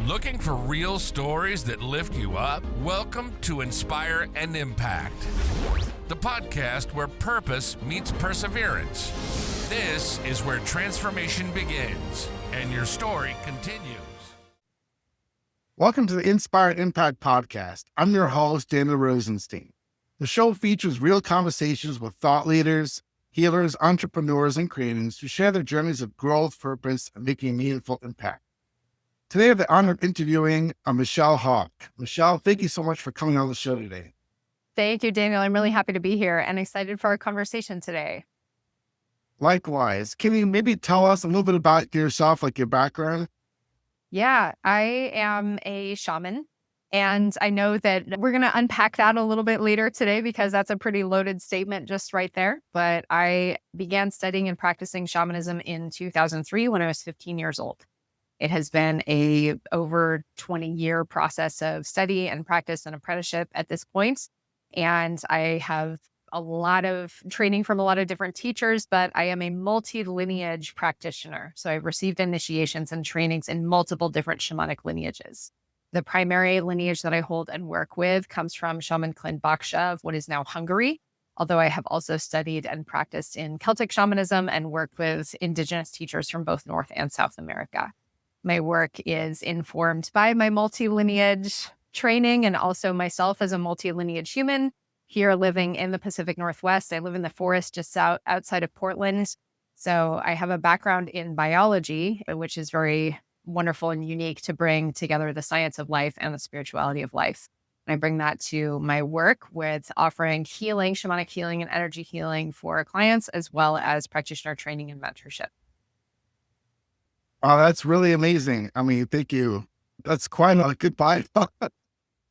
Looking for real stories that lift you up? Welcome to Inspire and Impact, the podcast where purpose meets perseverance. This is where transformation begins and your story continues. Welcome to the Inspire and Impact podcast. I'm your host, Daniel Rosenstein. The show features real conversations with thought leaders, healers, entrepreneurs, and creatives who share their journeys of growth, purpose, and making a meaningful impact. Today, I have the honor of interviewing Michelle Hawk. Michelle, thank you so much for coming on the show today. Thank you, Daniel. I'm really happy to be here and excited for our conversation today. Likewise. Can you maybe tell us a little bit about yourself, like your background? Yeah, I am a shaman, and I know that we're going to unpack that a little bit later today because that's a pretty loaded statement just right there. But I began studying and practicing shamanism in 2003 when I was 15 years old. It has been a over 20-year process of study and practice and apprenticeship at this point. And I have a lot of training from a lot of different teachers, but I am a multi-lineage practitioner. So I've received initiations and trainings in multiple different shamanic lineages. The primary lineage that I hold and work with comes from Shaman Baksha of what is now Hungary, although I have also studied and practiced in Celtic shamanism and worked with Indigenous teachers from both North and South America. My work is informed by my multi-lineage training and also myself as a multi-lineage human here living in the Pacific Northwest. I live in the forest just outside of Portland. So I have a background in biology, which is very wonderful and unique to bring together the science of life and the spirituality of life. And I bring that to my work with offering healing, shamanic healing and energy healing for clients, as well as practitioner training and mentorship. Oh, that's really amazing. I mean, thank you. That's quite a good bio.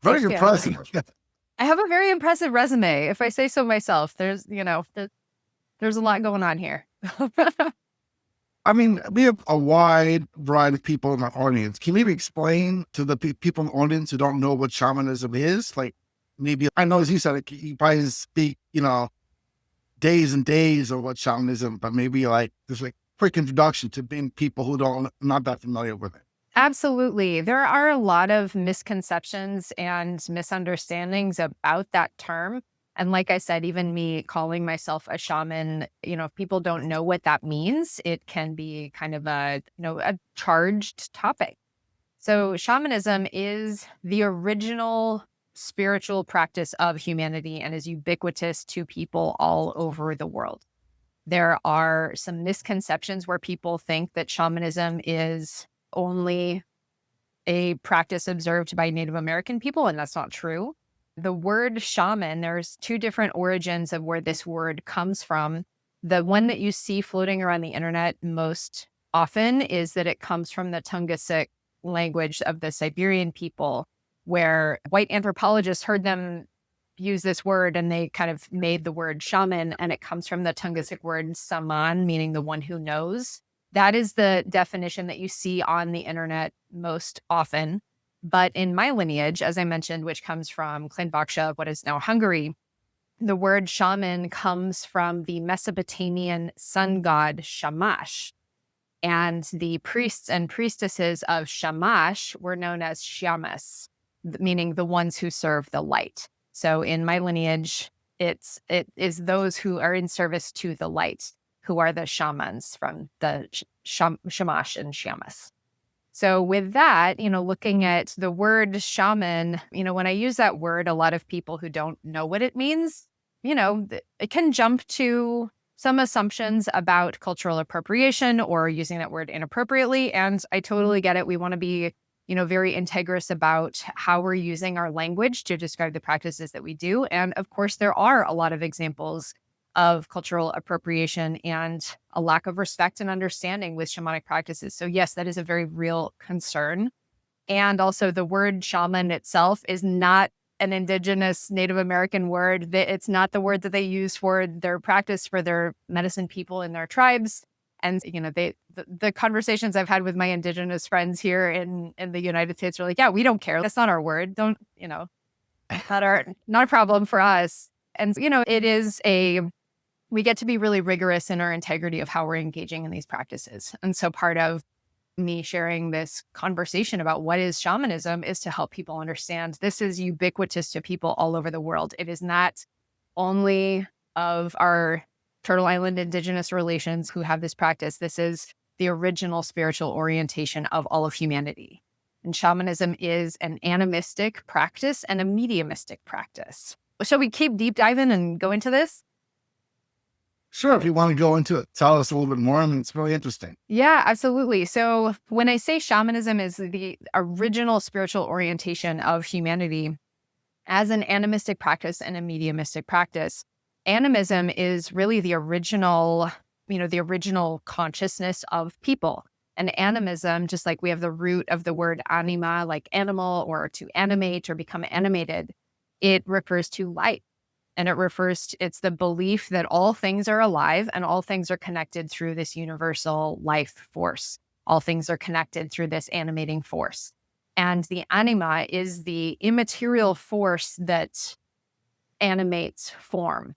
Very impressive. I have a very impressive resume, if I say so myself. There's a lot going on here. I mean, we have a wide variety of people in our audience. Can you maybe explain to the people in the audience who don't know what shamanism is? Like, maybe, I know as you said, you probably speak, days and days of what shamanism, but maybe there's quick introduction to being people who not that familiar with it. Absolutely. There are a lot of misconceptions and misunderstandings about that term. And like I said, even me calling myself a shaman, if people don't know what that means, it can be kind of a charged topic. So shamanism is the original spiritual practice of humanity and is ubiquitous to people all over the world. There are some misconceptions where people think that shamanism is only a practice observed by Native American people, and that's not true. The word shaman, there's two different origins of where this word comes from. The one that you see floating around the internet most often is that it comes from the Tungusic language of the Siberian people, where white anthropologists heard them use this word and they kind of made the word shaman, and it comes from the Tungusic word saman, meaning the one who knows. That is the definition that you see on the internet most often. But in my lineage, as I mentioned, which comes from Baksha, what is now Hungary, the word shaman comes from the Mesopotamian sun god Shamash. And the priests and priestesses of Shamash were known as shamas, meaning the ones who serve the light. So in my lineage, it is those who are in service to the light, who are the shamans from the Shamash and Shamas. So with that, looking at the word shaman, when I use that word, a lot of people who don't know what it means, it can jump to some assumptions about cultural appropriation or using that word inappropriately. And I totally get it. We want to be very integrous about how we're using our language to describe the practices that we do. And of course, there are a lot of examples of cultural appropriation and a lack of respect and understanding with shamanic practices. So yes, that is a very real concern. And also the word shaman itself is not an Indigenous Native American word. It's not the word that they use for their practice for their medicine people in their tribes. And, the conversations I've had with my Indigenous friends here in the United States are like, yeah, we don't care. That's not our word. Not a problem for us. And, we get to be really rigorous in our integrity of how we're engaging in these practices. And so part of me sharing this conversation about what is shamanism is to help people understand this is ubiquitous to people all over the world. It is not only of our Turtle Island Indigenous relations who have this practice. This is the original spiritual orientation of all of humanity. And shamanism is an animistic practice and a mediumistic practice. Shall we keep deep diving and go into this? Sure, if you want to go into it, tell us a little bit more. I mean, it's really interesting. Yeah, absolutely. So when I say shamanism is the original spiritual orientation of humanity as an animistic practice and a mediumistic practice, animism is really the original, the original consciousness of people. And animism, just like we have the root of the word anima, like animal or to animate or become animated, it refers to life. And it's the belief that all things are alive and all things are connected through this universal life force. All things are connected through this animating force. And the anima is the immaterial force that animates form.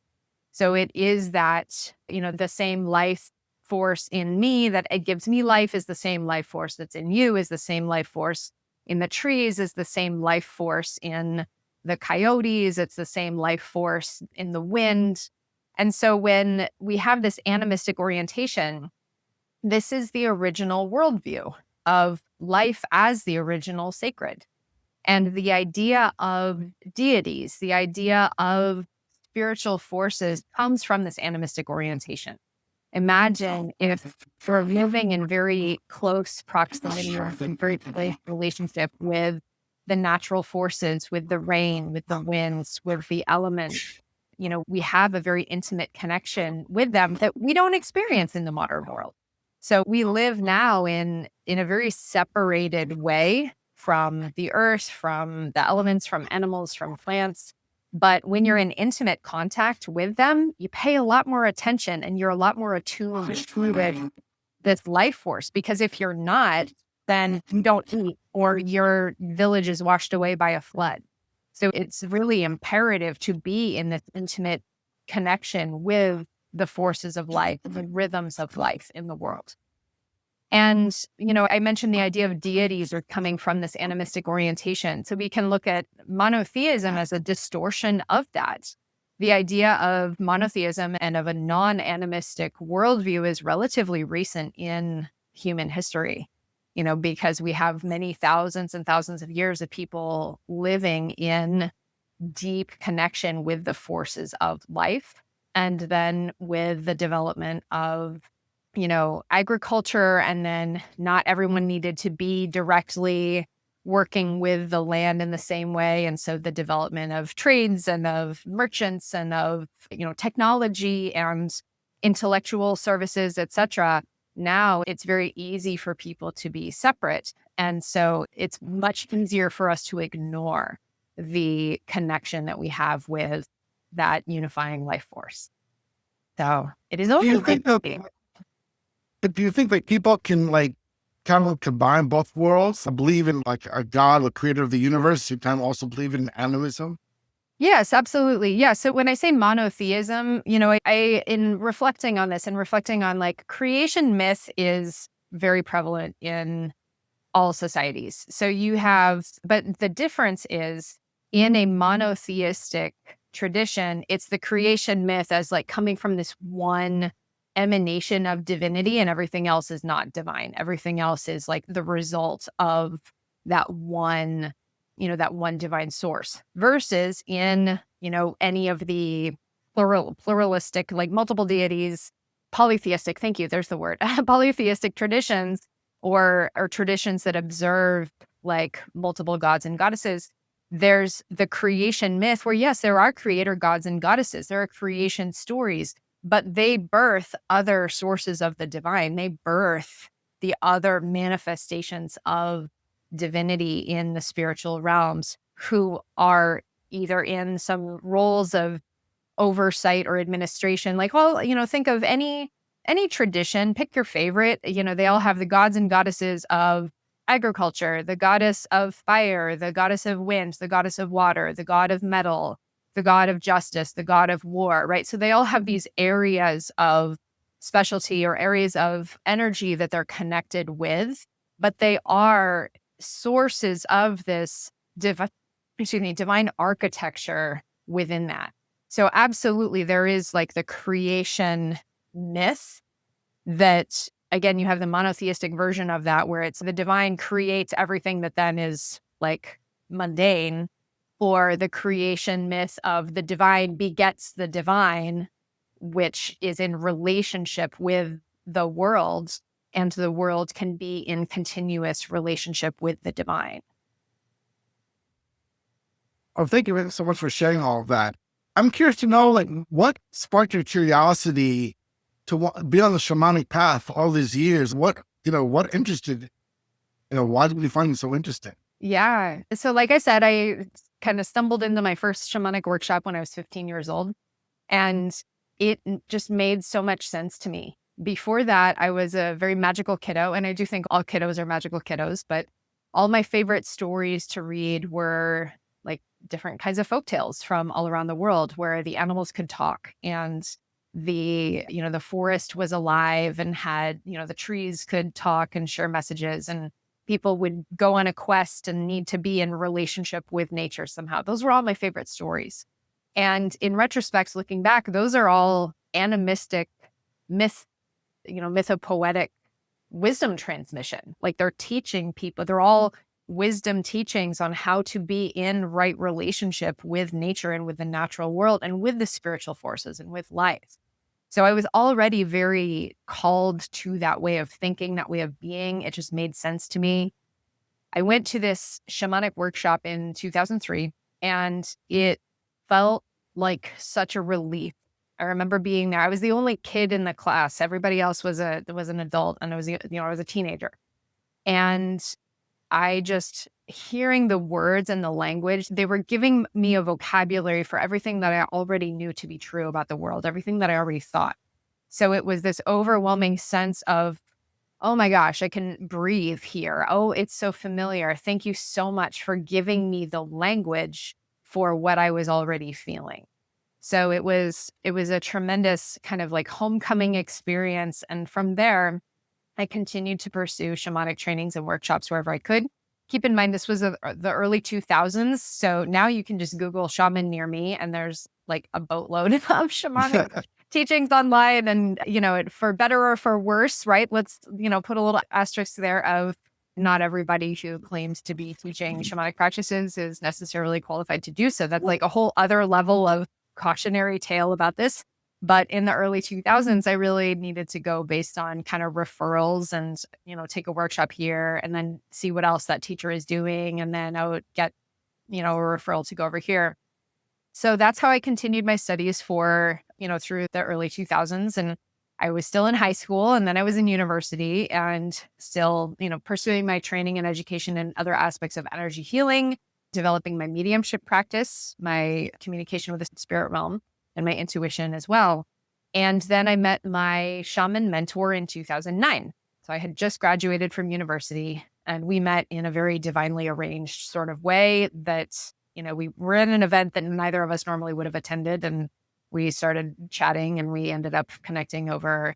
So it is that, the same life force in me that it gives me life is the same life force that's in you, is the same life force in the trees, is the same life force in the coyotes, it's the same life force in the wind. And so when we have this animistic orientation, this is the original worldview of life as the original sacred. And the idea of deities, the idea of spiritual forces comes from this animistic orientation. Imagine if we're living in very close proximity or very close relationship with the natural forces, with the rain, with the winds, with the elements. We have a very intimate connection with them that we don't experience in the modern world. So we live now in a very separated way from the earth, from the elements, from animals, from plants. But when you're in intimate contact with them, you pay a lot more attention and you're a lot more attuned to this life force. Because if you're not, then you don't eat or your village is washed away by a flood. So it's really imperative to be in this intimate connection with the forces of life, the rhythms of life in the world. And, I mentioned the idea of deities are coming from this animistic orientation. So we can look at monotheism as a distortion of that. The idea of monotheism and of a non-animistic worldview is relatively recent in human history, because we have many thousands and thousands of years of people living in deep connection with the forces of life. And then with the development of agriculture, and then not everyone needed to be directly working with the land in the same way. And so the development of trades and of merchants and of, technology and intellectual services, etc. Now it's very easy for people to be separate. And so it's much easier for us to ignore the connection that we have with that unifying life force. So it is Do you think that people can kind of combine both worlds? I believe in a God, the creator of the universe. You kind of also believe in animism. Yes, absolutely. Yeah. So when I say monotheism, I in reflecting on this and reflecting on creation myth is very prevalent in all societies. So but the difference is in a monotheistic tradition, it's the creation myth as coming from this one emanation of divinity, and everything else is not divine. Everything else is the result of that one divine source, versus in, any of the pluralistic, multiple deities, polytheistic, thank you, there's the word, polytheistic traditions or traditions that observe multiple gods and goddesses. There's the creation myth where, yes, there are creator gods and goddesses. There are creation stories, but they birth other sources of the divine. They birth the other manifestations of divinity in the spiritual realms, who are either in some roles of oversight or administration. Think of any tradition, pick your favorite. They all have the gods and goddesses of agriculture, the goddess of fire, the goddess of wind, the goddess of water, the god of metal, the god of justice, the god of war, right? So they all have these areas of specialty or areas of energy that they're connected with. but they are sources of this divine architecture within that. So absolutely, there is like the creation myth that, again, you have the monotheistic version of that, where it's the divine creates everything that then is like mundane, or the creation myth of the divine begets the divine, which is in relationship with the world, and the world can be in continuous relationship with the divine. Oh, thank you so much for sharing all of that. I'm curious to know, like, what sparked your curiosity to be on the shamanic path for all these years? What interested, why did you find it so interesting? Yeah. So like I said, I kind of stumbled into my first shamanic workshop when I was 15 years old, and it just made so much sense to me. Before that, I was a very magical kiddo, and I do think all kiddos are magical kiddos, but all my favorite stories to read were like different kinds of folktales from all around the world, where the animals could talk, and the forest was alive and had, the trees could talk and share messages, and people would go on a quest and need to be in relationship with nature somehow. Those were all my favorite stories. And in retrospect, looking back, those are all animistic myth, mythopoetic wisdom transmission. Like, they're teaching people, they're all wisdom teachings on how to be in right relationship with nature and with the natural world and with the spiritual forces and with life. So I was already very called to that way of thinking, that way of being. It just made sense to me. I went to this shamanic workshop in 2003, and it felt like such a relief. I remember being there. I was the only kid in the class. Everybody else was an adult, and I was a teenager. And I just, hearing the words and the language, they were giving me a vocabulary for everything that I already knew to be true about the world, everything that I already thought. So it was this overwhelming sense of, oh my gosh, I can breathe here. Oh, it's so familiar. Thank you so much for giving me the language for what I was already feeling. So it was a tremendous kind of like homecoming experience. And from there, I continued to pursue shamanic trainings and workshops wherever I could. Keep in mind, this was the early 2000s. So now you can just Google shaman near me, and there's like a boatload of shamanic teachings online. And, for better or for worse, right? Let's, put a little asterisk there of not everybody who claims to be teaching shamanic practices is necessarily qualified to do so. That's like a whole other level of cautionary tale about this. But in the early 2000s, I really needed to go based on kind of referrals and, take a workshop here and then see what else that teacher is doing. And then I would get, a referral to go over here. So that's how I continued my studies for, through the early 2000s. And I was still in high school, and then I was in university, and still, pursuing my training and education in other aspects of energy healing, developing my mediumship practice, my communication with the spirit realm, and my intuition as well. And then I met my shaman mentor in 2009. So I had just graduated from university, and we met in a very divinely arranged sort of way that, we were in an event that neither of us normally would have attended. And we started chatting, and we ended up connecting over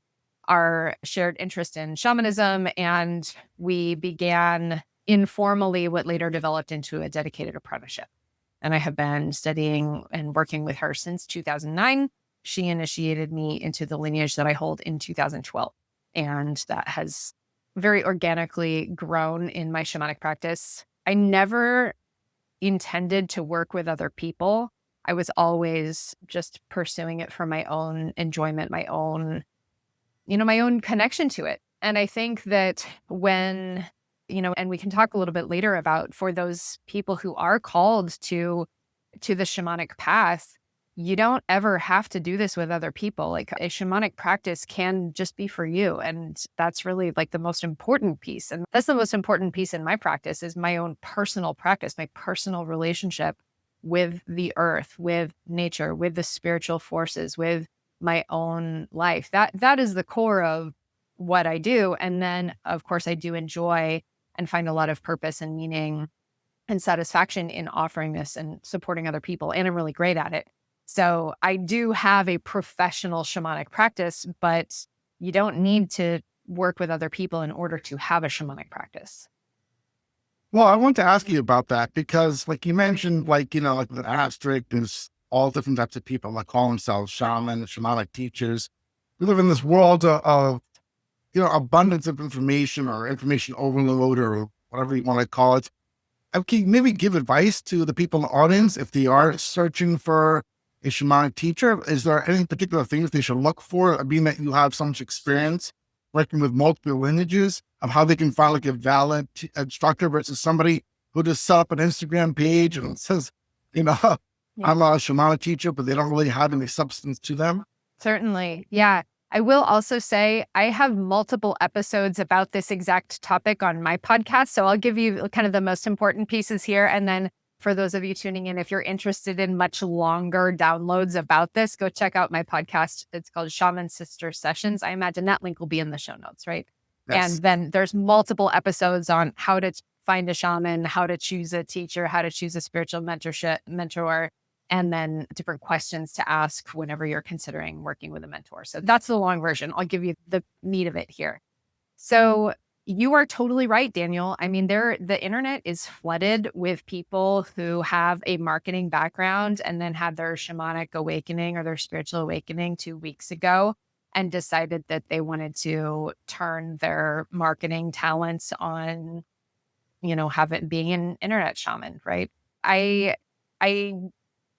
our shared interest in shamanism. And we began informally what later developed into a dedicated apprenticeship. And I have been studying and working with her since 2009. She initiated me into the lineage that I hold in 2012. And that has very organically grown in my shamanic practice. I never intended to work with other people. I was always just pursuing it for my own enjoyment, my own connection to it. And I think that when, and we can talk a little bit later about, for those people who are called to the shamanic path, you don't ever have to do this with other people. Like, a shamanic practice can just be for you. And that's really like the most important piece. And that's the most important piece in my practice, is my own personal practice, my personal relationship with the earth, with nature, with the spiritual forces, with my own life. That is the core of what I do. And then, of course, I do enjoy and find a lot of purpose and meaning and satisfaction in offering this and supporting other people. And I'm really great at it. So I do have a professional shamanic practice, but you don't need to work with other people in order to have a shamanic practice? Well, I want to ask you about that because, like you mentioned, like, like the asterisk, there's all different types of people that call themselves shaman, shamanic teachers. We live in this world of abundance of information or information overload or whatever you want to call it. Can you maybe give advice to the people in the audience if they are searching for a shamanic teacher? Is there any particular things they should look for, being that you have so much experience working with multiple lineages, of how they can find like a valid instructor versus somebody who just set up an Instagram page and says, I'm a shamanic teacher, but they don't really have any substance to them? Certainly. Yeah. I will also say I have multiple episodes about this exact topic on my podcast. So I'll give you kind of the most important pieces here. And then for those of you tuning in, if you're interested in much longer downloads about this, go check out my podcast. It's called Shaman Sister Sessions. I imagine that link will be in the show notes, right? Yes. And then there's multiple episodes on how to find a shaman, how to choose a teacher, how to choose a spiritual mentor, and then different questions to ask whenever you're considering working with a mentor. So that's the long version. I'll give you the meat of it here. So you are totally right, Daniel. I mean, the internet is flooded with people who have a marketing background and then had their shamanic awakening or their spiritual awakening 2 weeks ago and decided that they wanted to turn their marketing talents on, being an internet shaman, right? I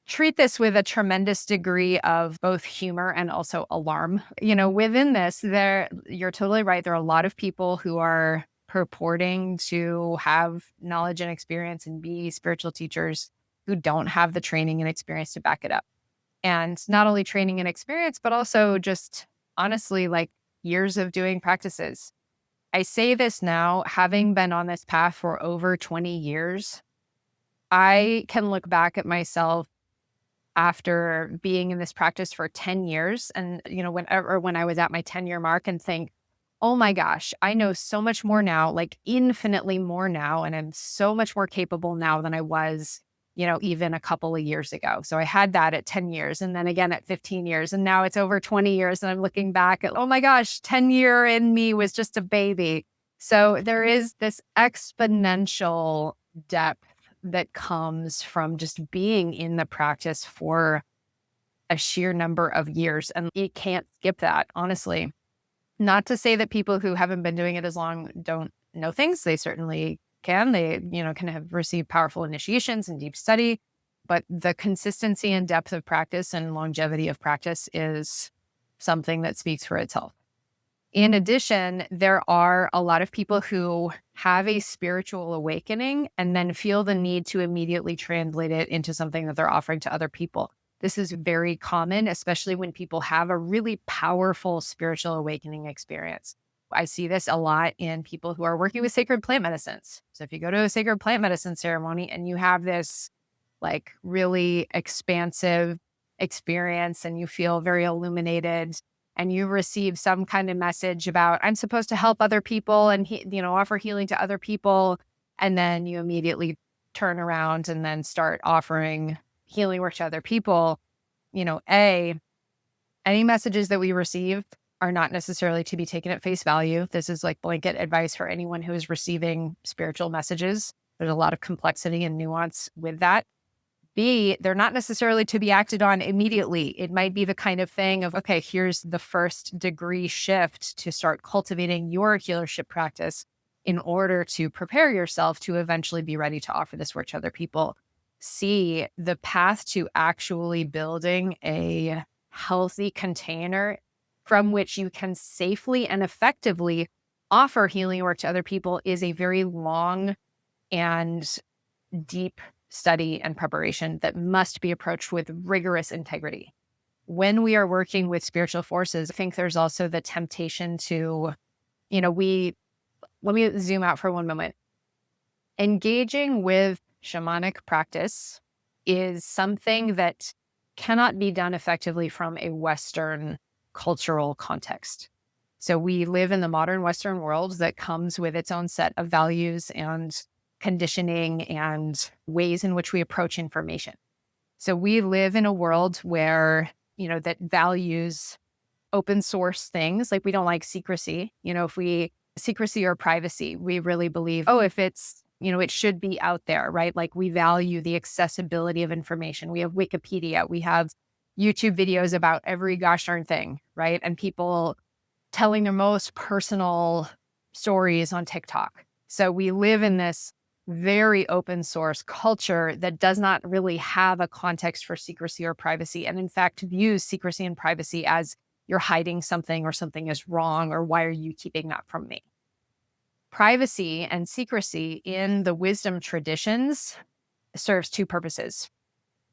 treat this with a tremendous degree of both humor and also alarm. Within this, you're totally right. There are a lot of people who are purporting to have knowledge and experience and be spiritual teachers who don't have the training and experience to back it up. And not only training and experience, but also just honestly, like years of doing practices. I say this now, having been on this path for over 20 years, I can look back at myself after being in this practice for 10 years and, when I was at my 10-year mark and think, oh my gosh, I know so much more now, like infinitely more now. And I'm so much more capable now than I was, even a couple of years ago. So I had that at 10 years and then again at 15 years. And now it's over 20 years. And I'm looking back at, oh my gosh, 10-year in me was just a baby. So there is this exponential depth that comes from just being in the practice for a sheer number of years. And you can't skip that, honestly. Not to say that people who haven't been doing it as long don't know things. They certainly can. They, can have received powerful initiations and deep study. But the consistency and depth of practice and longevity of practice is something that speaks for itself. In addition, there are a lot of people who have a spiritual awakening and then feel the need to immediately translate it into something that they're offering to other people. This is very common, especially when people have a really powerful spiritual awakening experience. I see this a lot in people who are working with sacred plant medicines. So if you go to a sacred plant medicine ceremony and you have this like really expansive experience and you feel very illuminated, and you receive some kind of message about, I'm supposed to help other people and, offer healing to other people. And then you immediately turn around and then start offering healing work to other people. Any messages that we receive are not necessarily to be taken at face value. This is like blanket advice for anyone who is receiving spiritual messages. There's a lot of complexity and nuance with that. B, they're not necessarily to be acted on immediately. It might be the kind of thing of, okay, here's the first degree shift to start cultivating your healership practice in order to prepare yourself to eventually be ready to offer this work to other people. C, the path to actually building a healthy container from which you can safely and effectively offer healing work to other people is a very long and deep study and preparation that must be approached with rigorous integrity. When we are working with spiritual forces, I think there's also the temptation to, let me zoom out for one moment. Engaging with shamanic practice is something that cannot be done effectively from a Western cultural context. So we live in the modern Western world that comes with its own set of values and conditioning and ways in which we approach information. So we live in a world where, that values open source things. Like we don't like secrecy. If we secrecy or privacy, we really believe, if it's, it should be out there, right? Like we value the accessibility of information. We have Wikipedia, we have YouTube videos about every gosh darn thing, right? And people telling their most personal stories on TikTok. So we live in this very open source culture that does not really have a context for secrecy or privacy. And in fact, views secrecy and privacy as you're hiding something or something is wrong, or why are you keeping that from me? Privacy and secrecy in the wisdom traditions serves two purposes.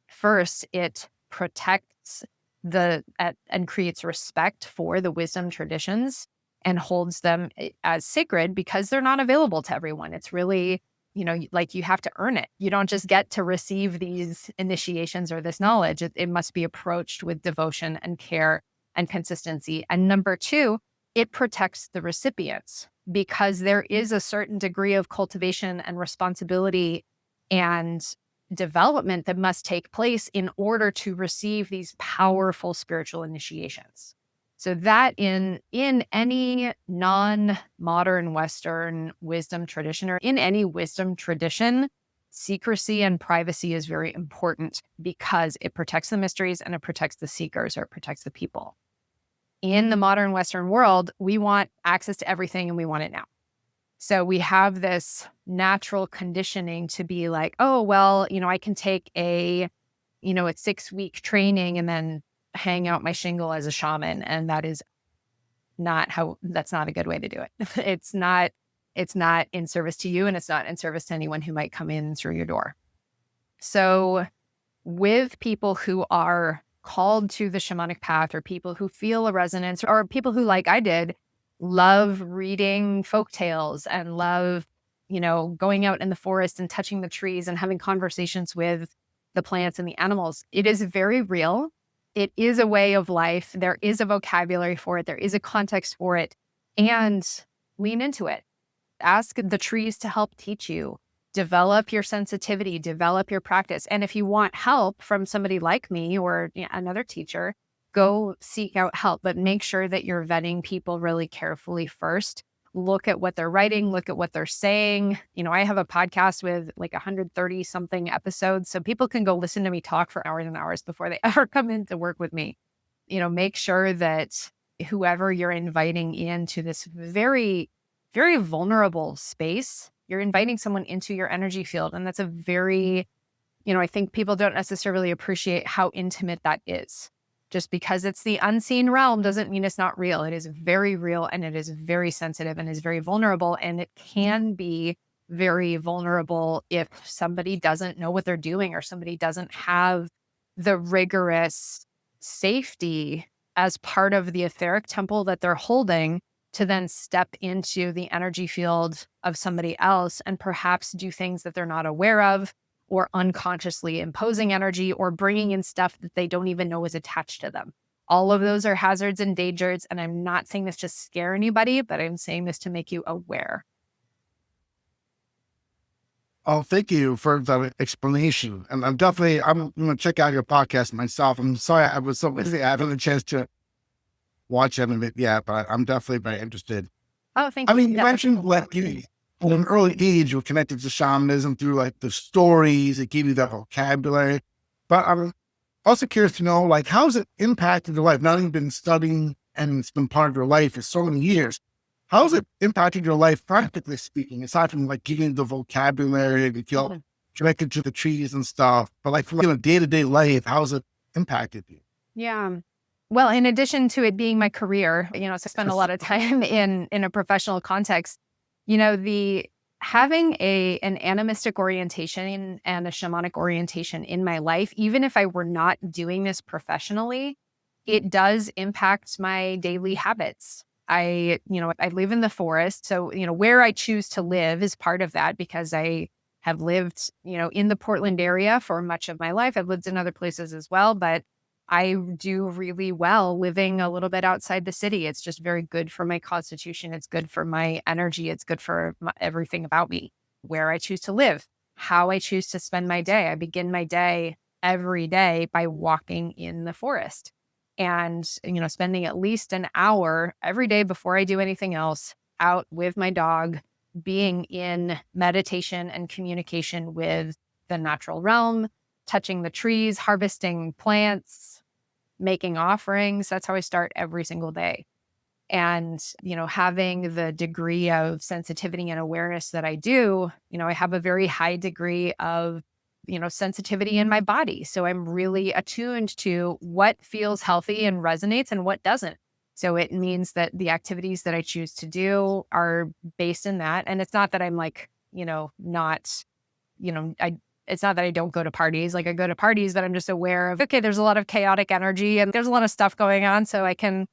First, it protects and creates respect for the wisdom traditions and holds them as sacred because they're not available to everyone. It's really, like you have to earn it. You don't just get to receive these initiations or this knowledge. It must be approached with devotion and care and consistency. And number two, it protects the recipients because there is a certain degree of cultivation and responsibility and development that must take place in order to receive these powerful spiritual initiations. So that in any non-modern Western wisdom tradition, or in any wisdom tradition, secrecy and privacy is very important because it protects the mysteries and it protects the seekers, or it protects the people. In the modern Western world, we want access to everything and we want it now. So we have this natural conditioning to be like, oh, well, I can take a 6-week training and then hang out my shingle as a shaman. And that's not a good way to do it. It's not in service to you, and it's not in service to anyone who might come in through your door. So with people who are called to the shamanic path, or people who feel a resonance, or people who, like I did, love reading folk tales and love, going out in the forest and touching the trees and having conversations with the plants and the animals. It is very real. It is a way of life. There is a vocabulary for it. There is a context for it. And lean into it. Ask the trees to help teach you. Develop your sensitivity, develop your practice. And if you want help from somebody like me or another teacher, go seek out help, but make sure that you're vetting people really carefully first. Look at what they're writing, look at what they're saying. I have a podcast with like 130 something episodes, so people can go listen to me talk for hours and hours before they ever come in to work with me. Make sure that whoever you're inviting into this very, very vulnerable space, you're inviting someone into your energy field. And that's a very, I think people don't necessarily appreciate how intimate that is. Just because it's the unseen realm doesn't mean it's not real. It is very real, and it is very sensitive, and is very vulnerable. And it can be very vulnerable if somebody doesn't know what they're doing, or somebody doesn't have the rigorous safety as part of the etheric temple that they're holding to then step into the energy field of somebody else and perhaps do things that they're not aware of, or unconsciously imposing energy, or bringing in stuff that they don't even know is attached to them. All of those are hazards and dangers. And I'm not saying this to scare anybody, but I'm saying this to make you aware. Oh, thank you for the explanation. And I'm going to check out your podcast myself. I'm sorry I was so busy. I haven't had a chance to watch any of it yet, but I'm definitely very interested. Oh, thank you. You mentioned like you, at an early age, you're connected to shamanism through like the stories. It gave you that vocabulary. But I'm also curious to know, like, how's it impacted your life? Now that you've been studying and it's been part of your life for so many years, how's it impacted your life, practically speaking, aside from like giving you the vocabulary, you feel connected to the trees and stuff, but like from day-to-day life, how's it impacted you? Yeah. Well, in addition to it being my career, so I spend a lot of time in a professional context. The having an animistic orientation and a shamanic orientation in my life, even if I were not doing this professionally, it does impact my daily habits. I live in the forest. So, where I choose to live is part of that, because I have lived, in the Portland area for much of my life. I've lived in other places as well, but I do really well living a little bit outside the city. It's just very good for my constitution. It's good for my energy. It's good for everything about me. Where I choose to live, how I choose to spend my day. I begin my day every day by walking in the forest. and, spending at least an hour every day before I do anything else out with my dog, being in meditation and communication with the natural realm, touching the trees, harvesting plants, making offerings. That's how I start every single day. And, having the degree of sensitivity and awareness that I do, I have a very high degree of, sensitivity in my body. So I'm really attuned to what feels healthy and resonates and what doesn't. So it means that the activities that I choose to do are based in that. And it's not that I'm like, not, it's not that I don't go to parties. Like I go to parties, but I'm just aware of, okay, there's a lot of chaotic energy and there's a lot of stuff going on. So I can,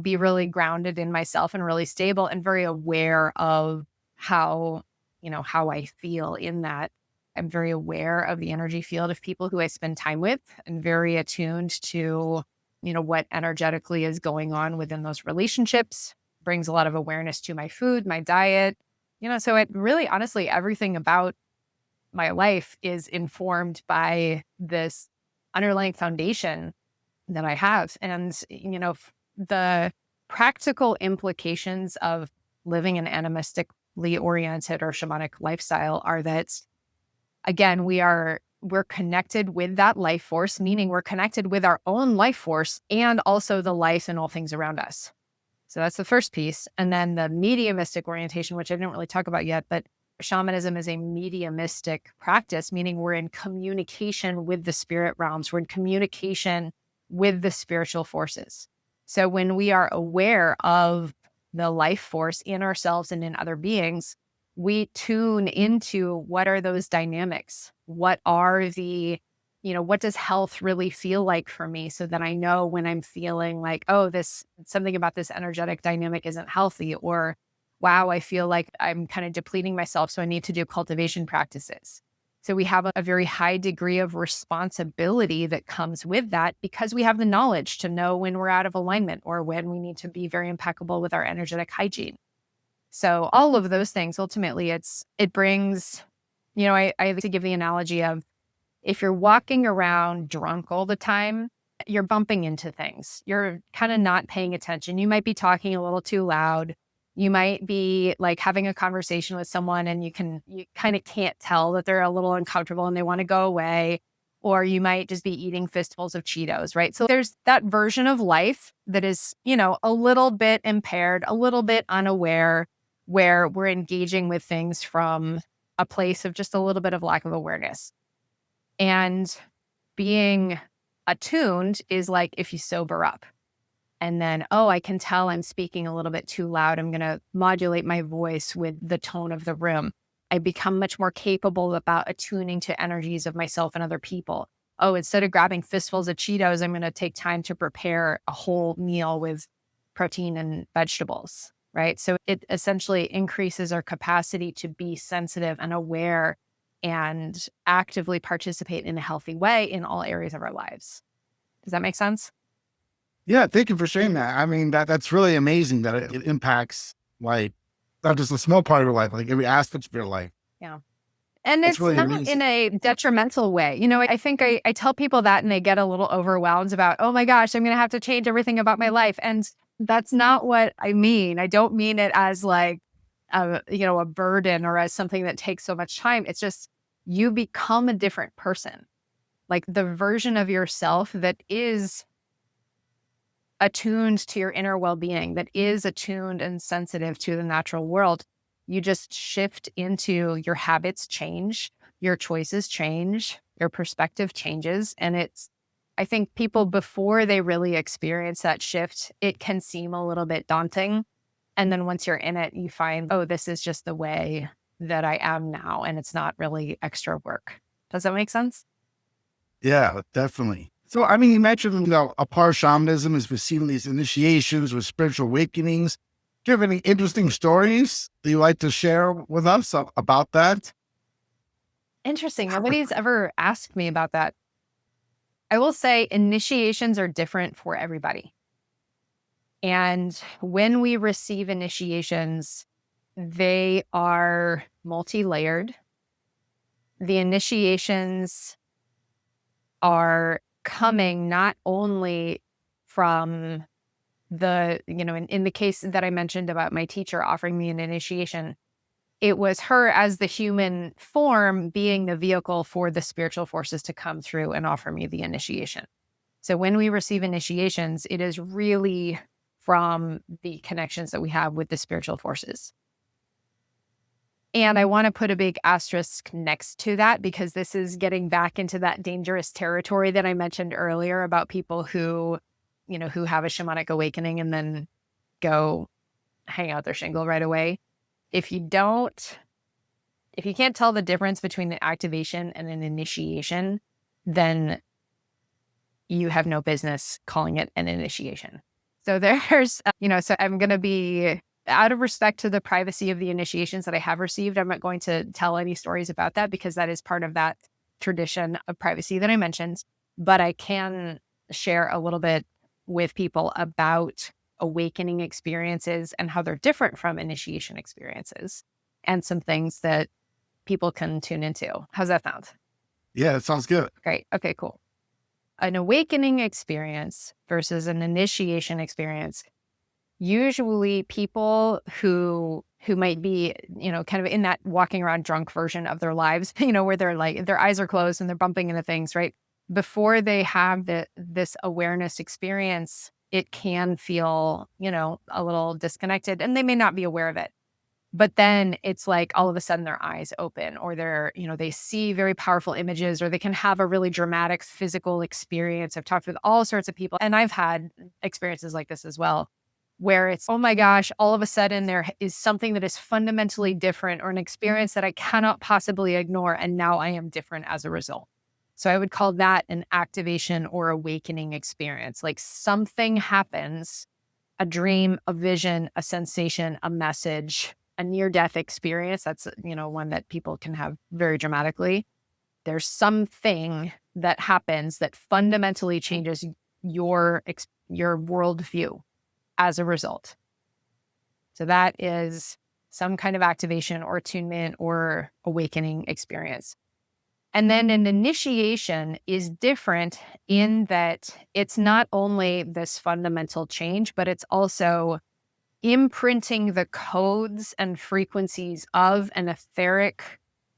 be really grounded in myself and really stable and very aware of how I feel in that. I'm very aware of the energy field of people who I spend time with and very attuned to, what energetically is going on within those relationships. Brings a lot of awareness to my food, my diet, so it really, honestly, everything about my life is informed by this underlying foundation that I have. And, the practical implications of living an animistically oriented or shamanic lifestyle are that, again, we're connected with that life force, meaning we're connected with our own life force and also the life and all things around us. So that's the first piece. And then the mediumistic orientation, which I didn't really talk about yet, but shamanism is a mediumistic practice, meaning we're in communication with the spirit realms. We're in communication with the spiritual forces. So when we are aware of the life force in ourselves and in other beings, we tune into what are those dynamics? What are the, what does health really feel like for me? So that I know when I'm feeling like, oh, something about this energetic dynamic isn't healthy, or wow, I feel like I'm kind of depleting myself, so I need to do cultivation practices. So we have a very high degree of responsibility that comes with that because we have the knowledge to know when we're out of alignment or when we need to be very impeccable with our energetic hygiene. So all of those things, ultimately, it brings, I like to give the analogy of if you're walking around drunk all the time, you're bumping into things. You're kind of not paying attention. You might be talking a little too loud. You might be like having a conversation with someone and you kind of can't tell that they're a little uncomfortable and they want to go away. Or you might just be eating fistfuls of Cheetos, right? So there's that version of life that is, a little bit impaired, a little bit unaware, where we're engaging with things from a place of just a little bit of lack of awareness. And being attuned is like if you sober up. And then, I can tell I'm speaking a little bit too loud. I'm going to modulate my voice with the tone of the room. I become much more capable about attuning to energies of myself and other people. Instead of grabbing fistfuls of Cheetos, I'm going to take time to prepare a whole meal with protein and vegetables, right? So it essentially increases our capacity to be sensitive and aware and actively participate in a healthy way in all areas of our lives. Does that make sense? Yeah, thank you for sharing that. I mean, that's really amazing that it impacts like not just a small part of your life, like every aspect of your life. Yeah. And It's it's really not amazing. in a detrimental way. I think I tell people that and they get a little overwhelmed about, oh my gosh, I'm going to have to change everything about my life. And that's not what I mean. I don't mean it as like, a burden or as something that takes so much time. It's just you become a different person. Like the version of yourself that is attuned to your inner well-being, that is attuned and sensitive to the natural world. You just shift into your habits change, your choices change, your perspective changes. And I think people before they really experience that shift, it can seem a little bit daunting. And then once you're in it, you find, this is just the way that I am now. And it's not really extra work. Does that make sense? Yeah, definitely. So, I mean, you mentioned, a part of shamanism is receiving these initiations with spiritual awakenings. Do you have any interesting stories that you like to share with us about that? Interesting. Nobody's ever asked me about that. I will say initiations are different for everybody. And when we receive initiations, they are multi-layered. The initiations are coming not only from in the case that I mentioned about my teacher offering me an initiation, it was her as the human form being the vehicle for the spiritual forces to come through and offer me the initiation. So when we receive initiations, it is really from the connections that we have with the spiritual forces. And I want to put a big asterisk next to that, because this is getting back into that dangerous territory that I mentioned earlier about people who have a shamanic awakening and then go hang out their shingle right away. If you can't tell the difference between an activation and an initiation, then you have no business calling it an initiation. So there's, so I'm going to be, out of respect to the privacy of the initiations that I have received, I'm not going to tell any stories about that, because that is part of that tradition of privacy that I mentioned. But I can share a little bit with people about awakening experiences and how they're different from initiation experiences, and some things that people can tune into. How's that sound? Yeah, it sounds good. Great. Okay, cool. An awakening experience versus an initiation experience. Usually people who might be, kind of in that walking around drunk version of their lives, where they're like, their eyes are closed and they're bumping into things, right? Before they have this awareness experience, it can feel, a little disconnected, and they may not be aware of it. But then it's like all of a sudden their eyes open, or they see very powerful images, or they can have a really dramatic physical experience. I've talked with all sorts of people, and I've had experiences like this as well, where it's, oh my gosh, all of a sudden there is something that is fundamentally different, or an experience that I cannot possibly ignore, and now I am different as a result. So I would call that an activation or awakening experience. Like something happens, a dream, a vision, a sensation, a message, a near-death experience. That's, one that people can have very dramatically. There's something that happens that fundamentally changes your worldview as a result. So that is some kind of activation or attunement or awakening experience. And then an initiation is different in that it's not only this fundamental change, but it's also imprinting the codes and frequencies of an etheric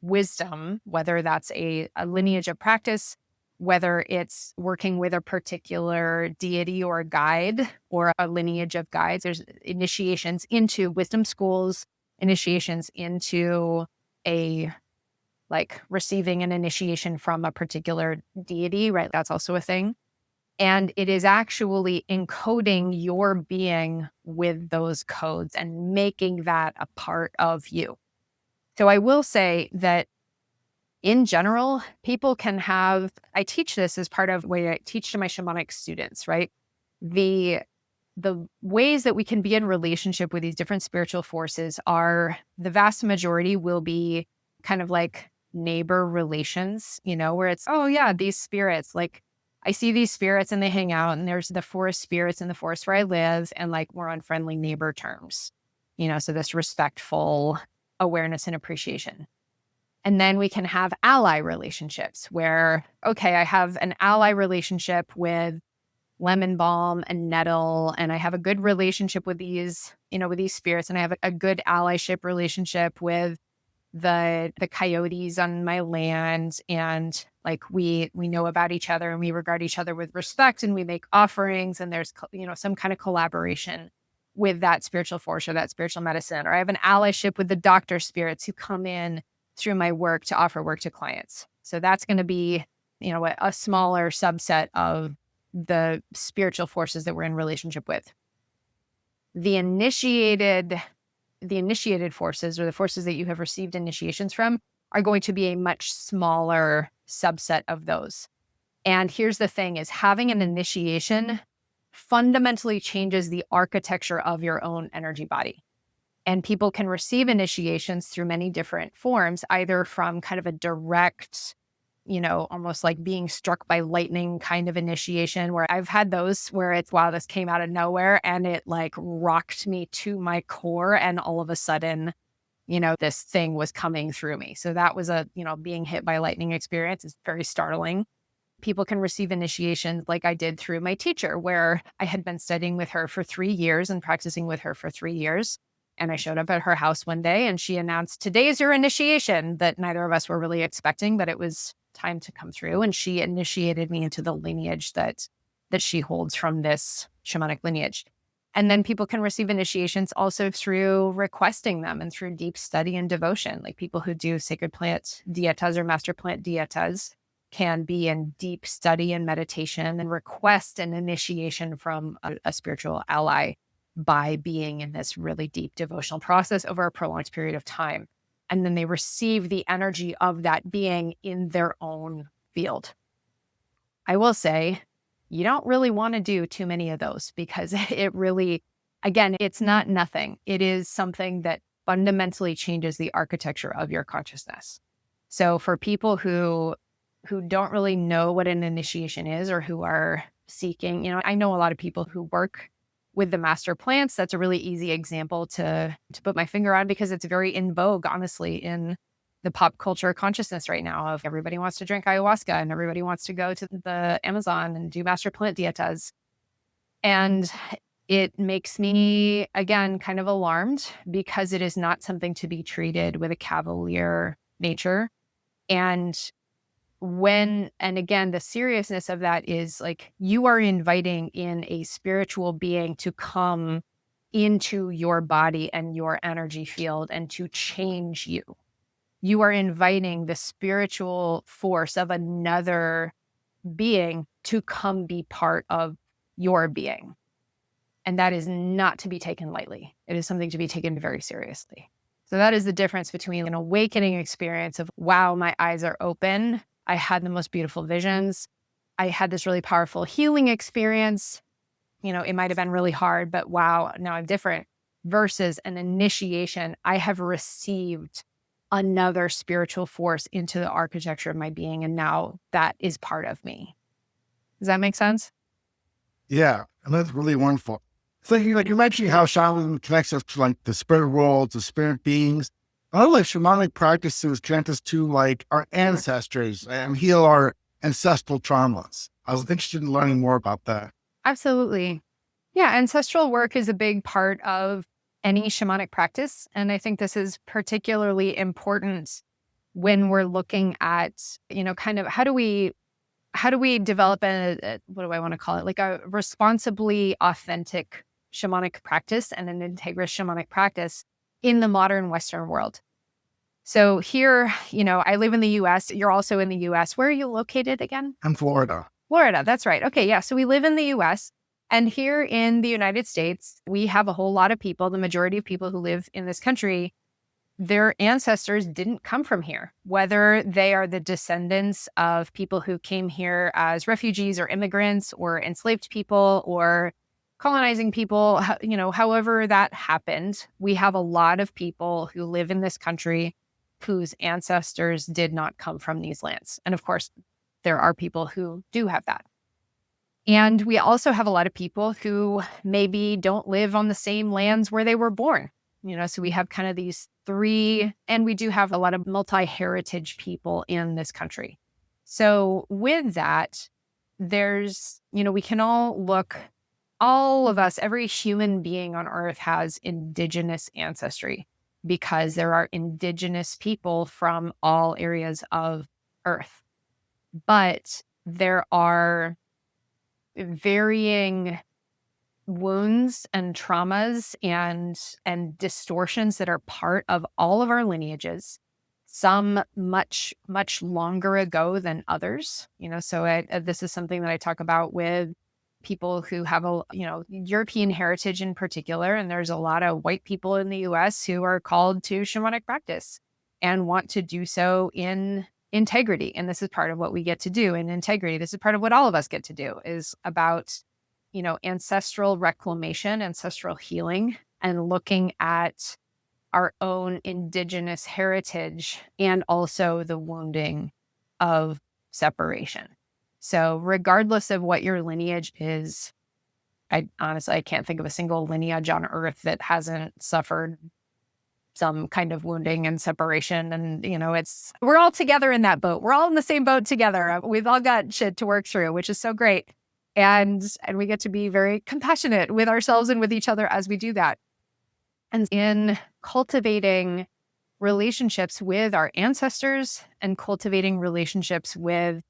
wisdom, whether that's a lineage of practice, whether it's working with a particular deity or guide, or a lineage of guides. There's initiations into wisdom schools, initiations into receiving an initiation from a particular deity, right? That's also a thing. And it is actually encoding your being with those codes and making that a part of you. So I will say that in general, people can have, I teach this as part of what I teach to my shamanic students, right? The ways that we can be in relationship with these different spiritual forces are, the vast majority will be kind of like neighbor relations, where it's, oh yeah, these spirits, like I see these spirits and they hang out, and there's the forest spirits in the forest where I live, and like we're on friendly neighbor terms, so this respectful awareness and appreciation. And then we can have ally relationships where, okay, I have an ally relationship with lemon balm and nettle, and I have a good relationship with these, with these spirits, and I have a good allyship relationship with the coyotes on my land, and like we know about each other, and we regard each other with respect, and we make offerings, and there's some kind of collaboration with that spiritual force or that spiritual medicine. Or I have an allyship with the doctor spirits who come in through my work to offer work to clients. So that's going to be a smaller subset of the spiritual forces that we're in relationship with. The initiated forces, or the forces that you have received initiations from, are going to be a much smaller subset of those. And here's the thing, is having an initiation fundamentally changes the architecture of your own energy body. And people can receive initiations through many different forms, either from kind of a direct, almost like being struck by lightning kind of initiation, where I've had those where it's, wow, this came out of nowhere and it like rocked me to my core, and all of a sudden, this thing was coming through me. So that was a, being hit by lightning experience. Is very startling. People can receive initiations like I did through my teacher, where I had been studying with her for 3 years and practicing with her for 3 years. And I showed up at her house one day and she announced, "Today's your initiation," that neither of us were really expecting, but it was time to come through. And she initiated me into the lineage that she holds from this shamanic lineage. And then people can receive initiations also through requesting them and through deep study and devotion. Like people who do sacred plant dietas or master plant dietas can be in deep study and meditation and request an initiation from a spiritual ally by being in this really deep devotional process over a prolonged period of time. And then they receive the energy of that being in their own field. I will say, you don't really want to do too many of those because it really, again, it's not nothing. It is something that fundamentally changes the architecture of your consciousness. So for people who don't really know what an initiation is or who are seeking, I know a lot of people who work with the master plants. That's a really easy example to put my finger on because it's very in vogue, honestly, in the pop culture consciousness right now of everybody wants to drink ayahuasca and everybody wants to go to the Amazon and do master plant dietas. And it makes me, again, kind of alarmed because it is not something to be treated with a cavalier nature. And again, the seriousness of that is like you are inviting in a spiritual being to come into your body and your energy field and to change you. You are inviting the spiritual force of another being to come be part of your being. And that is not to be taken lightly. It is something to be taken very seriously. So that is the difference between an awakening experience of, wow, my eyes are open. I had the most beautiful visions. I had this really powerful healing experience. It might have been really hard, but wow, now I'm different. Versus an initiation. I have received another spiritual force into the architecture of my being, and now that is part of me. Does that make sense? Yeah, and that's really wonderful. So you mentioned how shamanism connects us to like the spirit world, to spirit beings. A lot of like shamanic practices connect us to like our ancestors and heal our ancestral traumas. I was interested in learning more about that. Absolutely. Yeah, ancestral work is a big part of any shamanic practice. And I think this is particularly important when we're looking at, kind of how do we develop what do I want to call it? Like a responsibly authentic shamanic practice and an integrous shamanic practice in the modern Western world. So here, I live in the US. You're also in the US. Where are you located again? I'm Florida. Florida, that's right. Okay, yeah. So we live in the US. And here in the United States, we have a whole lot of people, the majority of people who live in this country, their ancestors didn't come from here, whether they are the descendants of people who came here as refugees or immigrants or enslaved people or colonizing people, however that happened. We have a lot of people who live in this country whose ancestors did not come from these lands. And of course, there are people who do have that. And we also have a lot of people who maybe don't live on the same lands where they were born. So we have kind of these three, and we do have a lot of multi-heritage people in this country. So with that, there's, we can all of us, every human being on earth has indigenous ancestry because there are indigenous people from all areas of earth. But there are varying wounds and traumas and distortions that are part of all of our lineages, some much, much longer ago than others. So this is something that I talk about with people who have European heritage in particular. And there's a lot of white people in the US who are called to shamanic practice and want to do so in integrity. And this is part of what we get to do in integrity. This is part of what all of us get to do, is about, ancestral reclamation, ancestral healing, and looking at our own indigenous heritage and also the wounding of separation. So regardless of what your lineage is, I can't think of a single lineage on earth that hasn't suffered some kind of wounding and separation. And, we're all together in that boat. We're all in the same boat together. We've all got shit to work through, which is so great. And we get to be very compassionate with ourselves and with each other as we do that. And in cultivating relationships with our ancestors and cultivating relationships with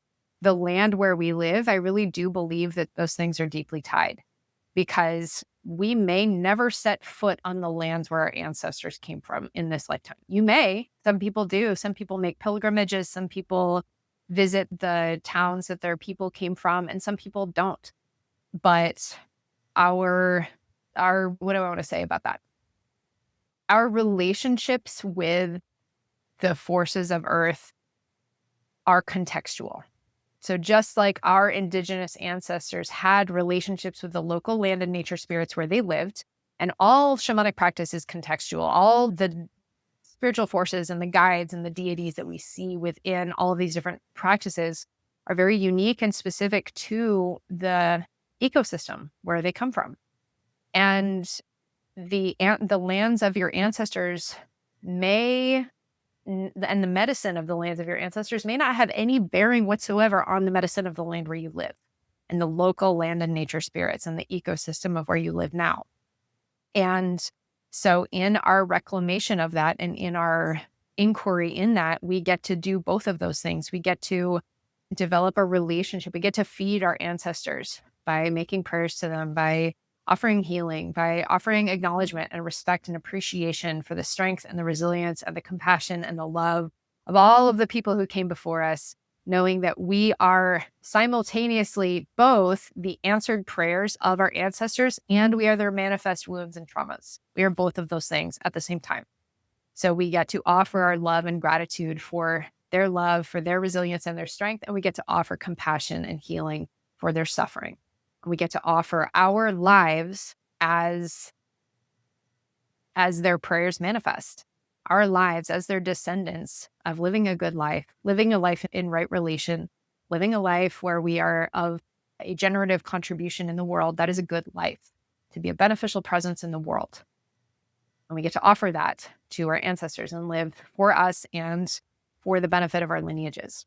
the land where we live, I really do believe that those things are deeply tied, because we may never set foot on the lands where our ancestors came from in this lifetime. You may, some people do. Some people make pilgrimages. Some people visit the towns that their people came from, and some people don't. But our what do I want to say about that? Our relationships with the forces of Earth are contextual. So just like our Indigenous ancestors had relationships with the local land and nature spirits where they lived, and all shamanic practice is contextual, all the spiritual forces and the guides and the deities that we see within all of these different practices are very unique and specific to the ecosystem where they come from. And the lands of your ancestors and the medicine of the lands of your ancestors may not have any bearing whatsoever on the medicine of the land where you live, and the local land and nature spirits and the ecosystem of where you live now. And so in our reclamation of that and in our inquiry in that, we get to do both of those things. We get to develop a relationship. We get to feed our ancestors by making prayers to them, by offering healing, by offering acknowledgement and respect and appreciation for the strength and the resilience and the compassion and the love of all of the people who came before us, knowing that we are simultaneously both the answered prayers of our ancestors and we are their manifest wounds and traumas. We are both of those things at the same time. So we get to offer our love and gratitude for their love, for their resilience and their strength, and we get to offer compassion and healing for their suffering. We get to offer our lives as their prayers manifest, our lives as their descendants of living a good life, living a life in right relation, living a life where we are of a generative contribution in the world. That is a good life, to be a beneficial presence in the world. And we get to offer that to our ancestors and live for us and for the benefit of our lineages.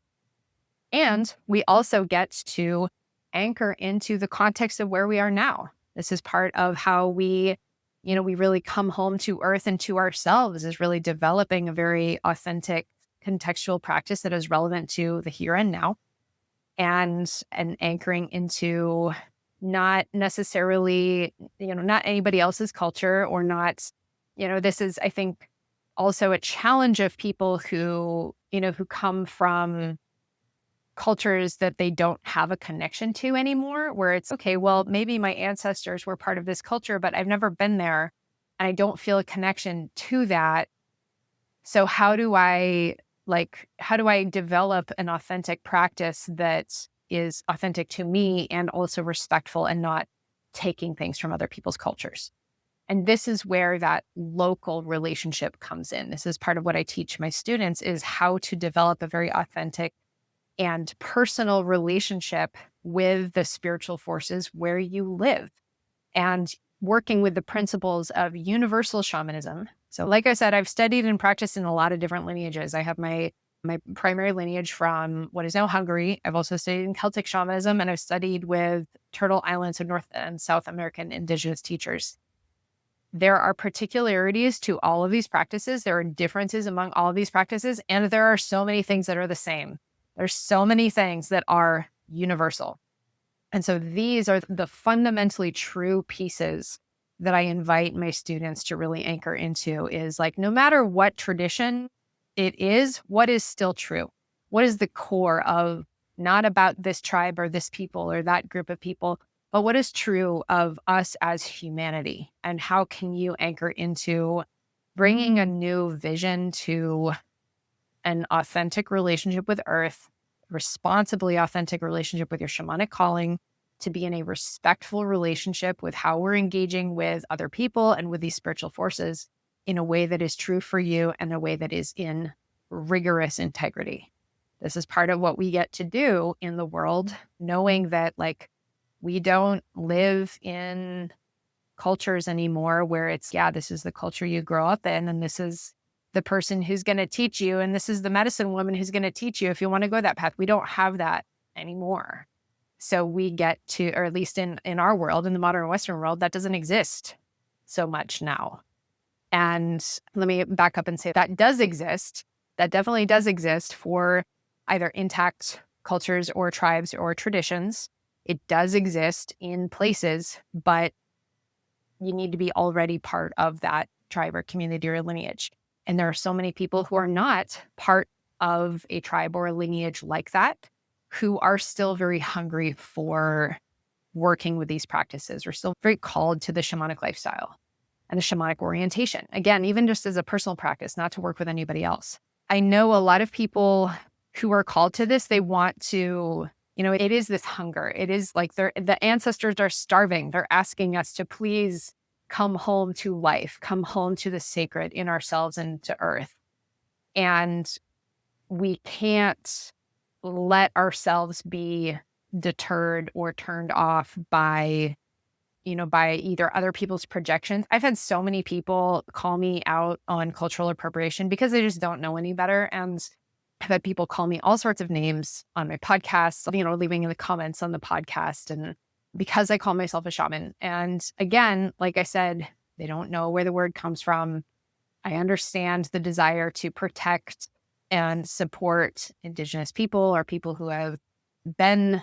And we also get to anchor into the context of where we are now. This is part of how we really come home to Earth and to ourselves, is really developing a very authentic contextual practice that is relevant to the here and now, and anchoring into not necessarily, not anybody else's culture, or not, this is, I think, also a challenge of people who come from cultures that they don't have a connection to anymore, where it's, okay, well, maybe my ancestors were part of this culture, but I've never been there and I don't feel a connection to that. So how do I develop an authentic practice that is authentic to me and also respectful and not taking things from other people's cultures? And this is where that local relationship comes in. This is part of what I teach my students, is how to develop a very authentic and personal relationship with the spiritual forces where you live, and working with the principles of universal shamanism. So like I said, I've studied and practiced in a lot of different lineages. I have my primary lineage from what is now Hungary. I've also studied in Celtic shamanism, and I've studied with Turtle Islands and North and South American Indigenous teachers. There are particularities to all of these practices. There are differences among all of these practices, and there are so many things that are the same. There's so many things that are universal. And so these are the fundamentally true pieces that I invite my students to really anchor into, is like, no matter what tradition it is, what is still true? What is the core of, not about this tribe or this people or that group of people, but what is true of us as humanity? And how can you anchor into bringing a new vision to an authentic relationship with Earth, responsibly authentic relationship with your shamanic calling, to be in a respectful relationship with how we're engaging with other people and with these spiritual forces in a way that is true for you and a way that is in rigorous integrity. This is part of what we get to do in the world, knowing that we don't live in cultures anymore where it's, yeah, this is the culture you grow up in, and this is the person who's going to teach you, and this is the medicine woman who's going to teach you if you want to go that path. We don't have that anymore. So we get to, or at least in our world, in the modern Western world, that doesn't exist so much now. And let me back up and say that does exist. That definitely does exist for either intact cultures or tribes or traditions. It does exist in places, but you need to be already part of that tribe or community or lineage. And there are so many people who are not part of a tribe or a lineage like that, who are still very hungry for working with these practices, or still very called to the shamanic lifestyle and the shamanic orientation. Again, even just as a personal practice, not to work with anybody else. I know a lot of people who are called to this, they want to, it is this hunger. It is like the ancestors are starving. They're asking us to please come home to life, come home to the sacred in ourselves and to earth. And we can't let ourselves be deterred or turned off by either other people's projections. I've had so many people call me out on cultural appropriation because they just don't know any better. And I've had people call me all sorts of names on my podcast, leaving in the comments on the podcast, and because I call myself a shaman. And again, like I said, they don't know where the word comes from. I understand the desire to protect and support Indigenous people or people who have been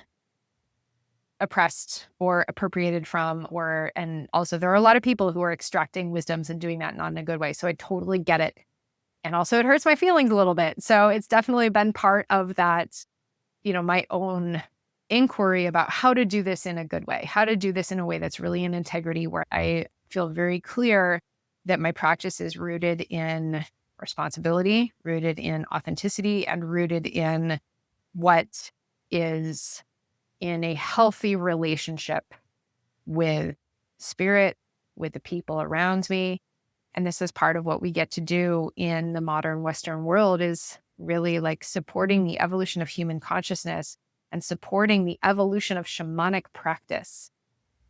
oppressed or appropriated from, and also there are a lot of people who are extracting wisdoms and doing that not in a good way. So I totally get it. And also it hurts my feelings a little bit. So it's definitely been part of that, my own inquiry about how to do this in a good way, how to do this in a way that's really in integrity, where I feel very clear that my practice is rooted in responsibility, rooted in authenticity, and rooted in what is in a healthy relationship with spirit, with the people around me. And this is part of what we get to do in the modern Western world, is really like supporting the evolution of human consciousness and supporting the evolution of shamanic practice.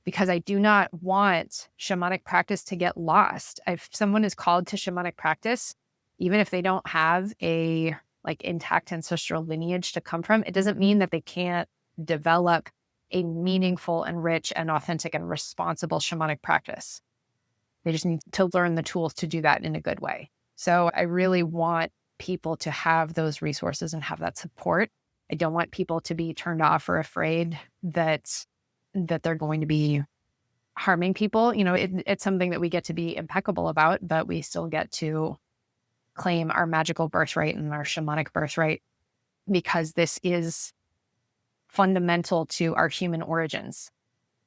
Because I do not want shamanic practice to get lost. If someone is called to shamanic practice, even if they don't have a intact ancestral lineage to come from, it doesn't mean that they can't develop a meaningful and rich and authentic and responsible shamanic practice. They just need to learn the tools to do that in a good way. So I really want people to have those resources and have that support. I don't want people to be turned off or afraid that they're going to be harming people. It's something that we get to be impeccable about, but we still get to claim our magical birthright and our shamanic birthright, because this is fundamental to our human origins.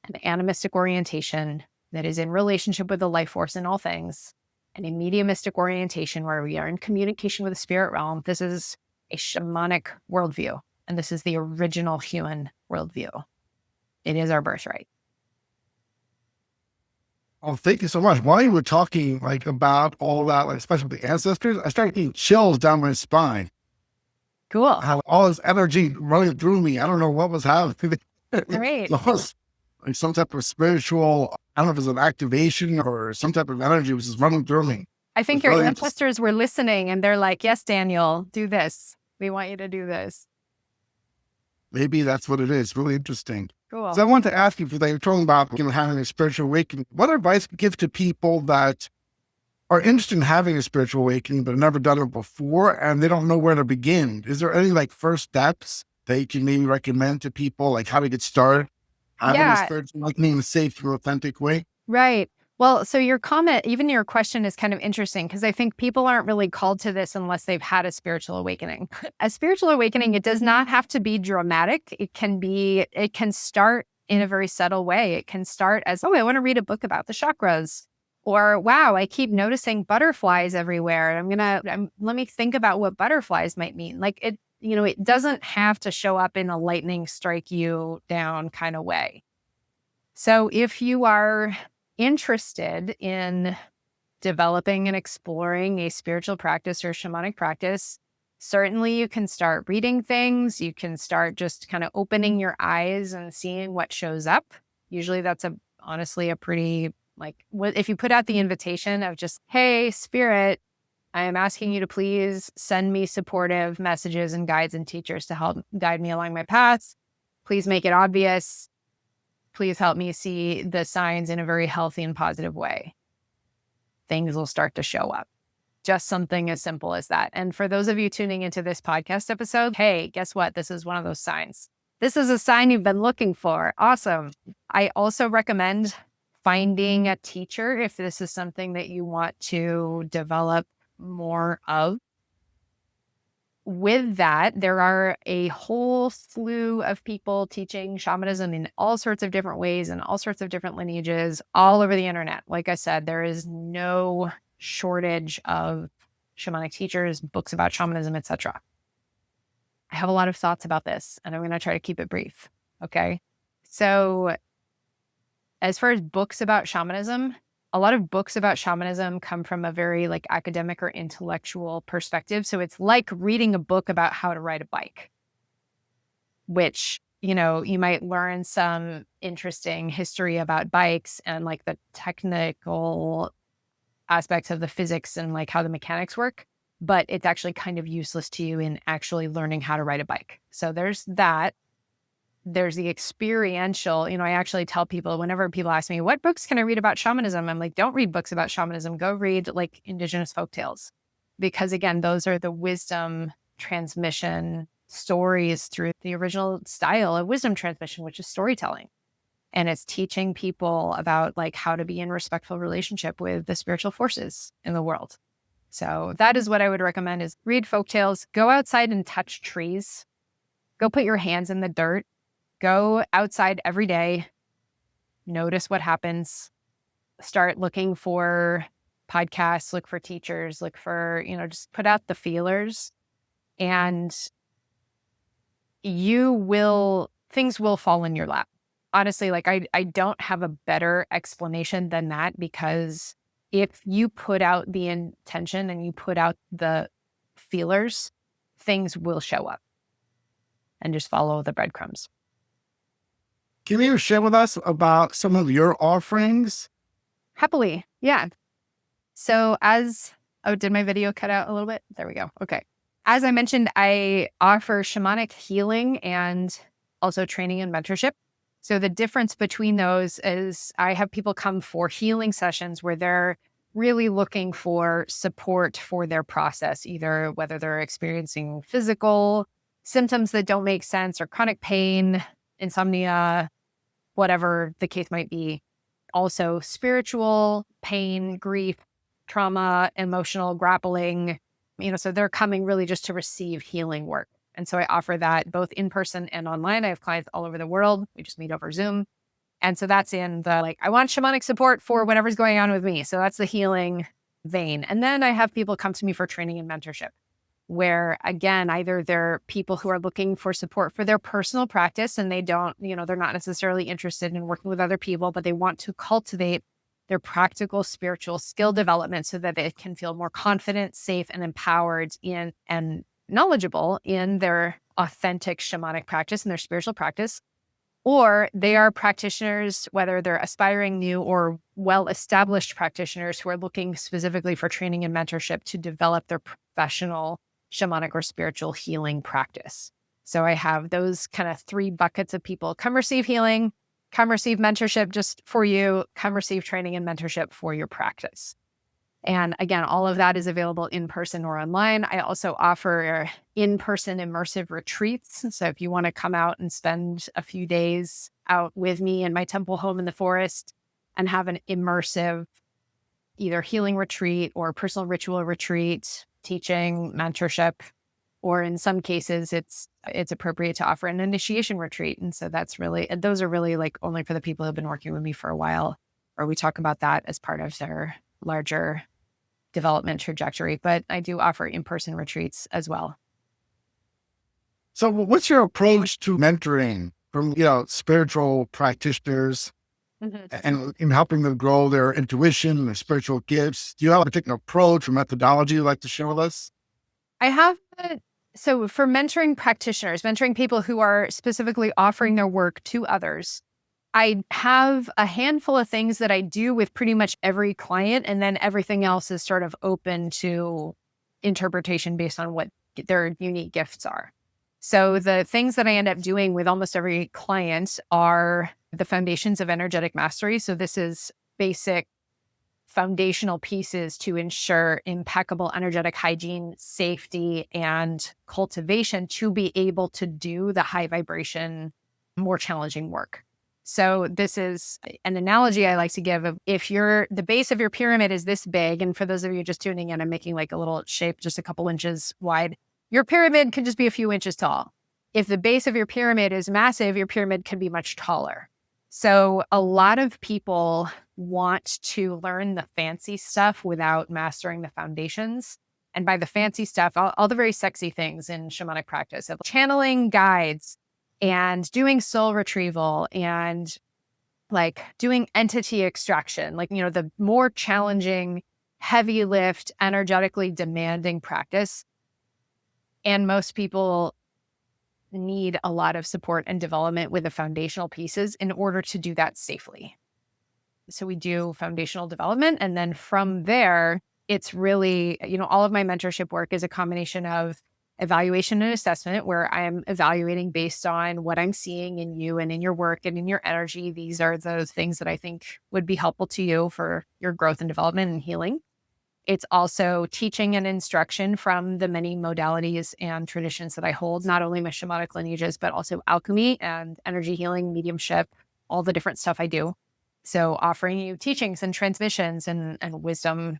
An animistic orientation that is in relationship with the life force in all things, and a mediumistic orientation where we are in communication with the spirit realm. This is a shamanic worldview, and this is the original human worldview. It is our birthright. Oh, thank you so much. While you were talking about all that, especially the ancestors, I started getting chills down my spine. Cool. I had all this energy running through me. I don't know what was happening. Great. Almost like some type of spiritual, I don't know if it's an activation or some type of energy was just running through me. I think your ancestors were listening and they're like, yes, Daniel, do this. We want you to do this. Maybe that's what it is. Really interesting. Cool. So I want to ask you, if you're talking about having a spiritual awakening, what advice would you give to people that are interested in having a spiritual awakening but have never done it before and they don't know where to begin? Is there any first steps that you can maybe recommend to people, how to get started having a spiritual awakening in a safe and authentic way? Right. Well, so your comment, even your question, is kind of interesting, because I think people aren't really called to this unless they've had a spiritual awakening. A spiritual awakening, it does not have to be dramatic. It can start in a very subtle way. It can start as, I want to read a book about the chakras, or wow, I keep noticing butterflies everywhere. Let me think about what butterflies might mean. It doesn't have to show up in a lightning strike you down kind of way. So if you are interested in developing and exploring a spiritual practice or shamanic practice, certainly you can start reading things. You can start just kind of opening your eyes and seeing what shows up. Usually that's honestly a pretty Like if you put out the invitation of just, hey, spirit, I am asking you to please send me supportive messages and guides and teachers to help guide me along my paths. Please make it obvious. Please help me see the signs in a very healthy and positive way. Things will start to show up. Just something as simple as that. And for those of you tuning into this podcast episode, hey, guess what? This is one of those signs. This is a sign you've been looking for. Awesome. I also recommend finding a teacher if this is something that you want to develop more of. With that, there are a whole slew of people teaching shamanism in all sorts of different ways and all sorts of different lineages all over the internet. Like I said, there is no shortage of shamanic teachers, books about shamanism, etc. I have a lot of thoughts about this, and I'm going to try to keep it brief. Okay. So as far as books about shamanism, a lot of books about shamanism come from a very like academic or intellectual perspective. So it's like reading a book about how to ride a bike, which, you know, you might learn some interesting history about bikes and like the technical aspects of the physics and like how the mechanics work, but it's actually kind of useless to you in actually learning how to ride a bike. So there's that. There's the experiential, you know, I actually tell people whenever people ask me, what books can I read about shamanism? I'm like, don't read books about shamanism. Go read like Indigenous folktales. Because again, those are the wisdom transmission stories through the original style of wisdom transmission, which is storytelling. And it's teaching people about like how to be in respectful relationship with the spiritual forces in the world. So that is what I would recommend is read folktales, go outside and touch trees, go put your hands in the dirt. Go outside every day, notice what happens, start looking for podcasts, look for teachers, look for, you know, just put out the feelers and things will fall in your lap. Honestly, like I don't have a better explanation than that, because if you put out the intention and you put out the feelers, things will show up, and just follow the breadcrumbs. Can you share with us about some of your offerings? Happily. Yeah. So did my video cut out a little bit? There we go. Okay. As I mentioned, I offer shamanic healing and also training and mentorship. So the difference between those is I have people come for healing sessions where they're really looking for support for their process, either whether they're experiencing physical symptoms that don't make sense or chronic pain, insomnia, whatever the case might be. Also spiritual pain, grief, trauma, emotional grappling, you know, so they're coming really just to receive healing work. And so I offer that both in person and online. I have clients all over the world. We just meet over Zoom. And so that's in the like, I want shamanic support for whatever's going on with me. So that's the healing vein. And then I have people come to me for training and mentorship, where again, either they're people who are looking for support for their personal practice and they don't, you know, they're not necessarily interested in working with other people, but they want to cultivate their practical spiritual skill development so that they can feel more confident, safe, and empowered in and knowledgeable in their authentic shamanic practice and their spiritual practice. Or they are practitioners, whether they're aspiring new or well-established practitioners who are looking specifically for training and mentorship to develop their professional shamanic or spiritual healing practice. So I have those kind of three buckets of people. Come receive healing, come receive mentorship just for you, come receive training and mentorship for your practice. And again, all of that is available in person or online. I also offer in-person immersive retreats. So if you want to come out and spend a few days out with me in my temple home in the forest and have an immersive either healing retreat or personal ritual retreat, teaching, mentorship, or in some cases it's appropriate to offer an initiation retreat. And so those are really like only for the people who've been working with me for a while, or we talk about that as part of their larger development trajectory. But I do offer in-person retreats as well. So what's your approach to mentoring from, spiritual practitioners and in helping them grow their intuition and their spiritual gifts? Do you have a particular approach or methodology you'd like to share with us? I have. So for mentoring practitioners, mentoring people who are specifically offering their work to others, I have a handful of things that I do with pretty much every client, and then everything else is sort of open to interpretation based on what their unique gifts are. So the things that I end up doing with almost every client are the foundations of energetic mastery. So this is basic foundational pieces to ensure impeccable energetic hygiene, safety, and cultivation to be able to do the high vibration, more challenging work. So this is an analogy I like to give of if the base of your pyramid is this big, and for those of you just tuning in, I'm making like a little shape just a couple inches wide. Your pyramid can just be a few inches tall. If the base of your pyramid is massive, your pyramid can be much taller. So a lot of people want to learn the fancy stuff without mastering the foundations. And by the fancy stuff, all the very sexy things in shamanic practice of channeling guides and doing soul retrieval and like doing entity extraction, like, the more challenging, heavy lift, energetically demanding practice. And most people need a lot of support and development with the foundational pieces in order to do that safely. So we do foundational development. And then from there, it's really, all of my mentorship work is a combination of evaluation and assessment, where I'm evaluating based on what I'm seeing in you and in your work and in your energy. These are those things that I think would be helpful to you for your growth and development and healing. It's also teaching and instruction from the many modalities and traditions that I hold, not only my shamanic lineages, but also alchemy and energy healing, mediumship, all the different stuff I do. So offering you teachings and transmissions and wisdom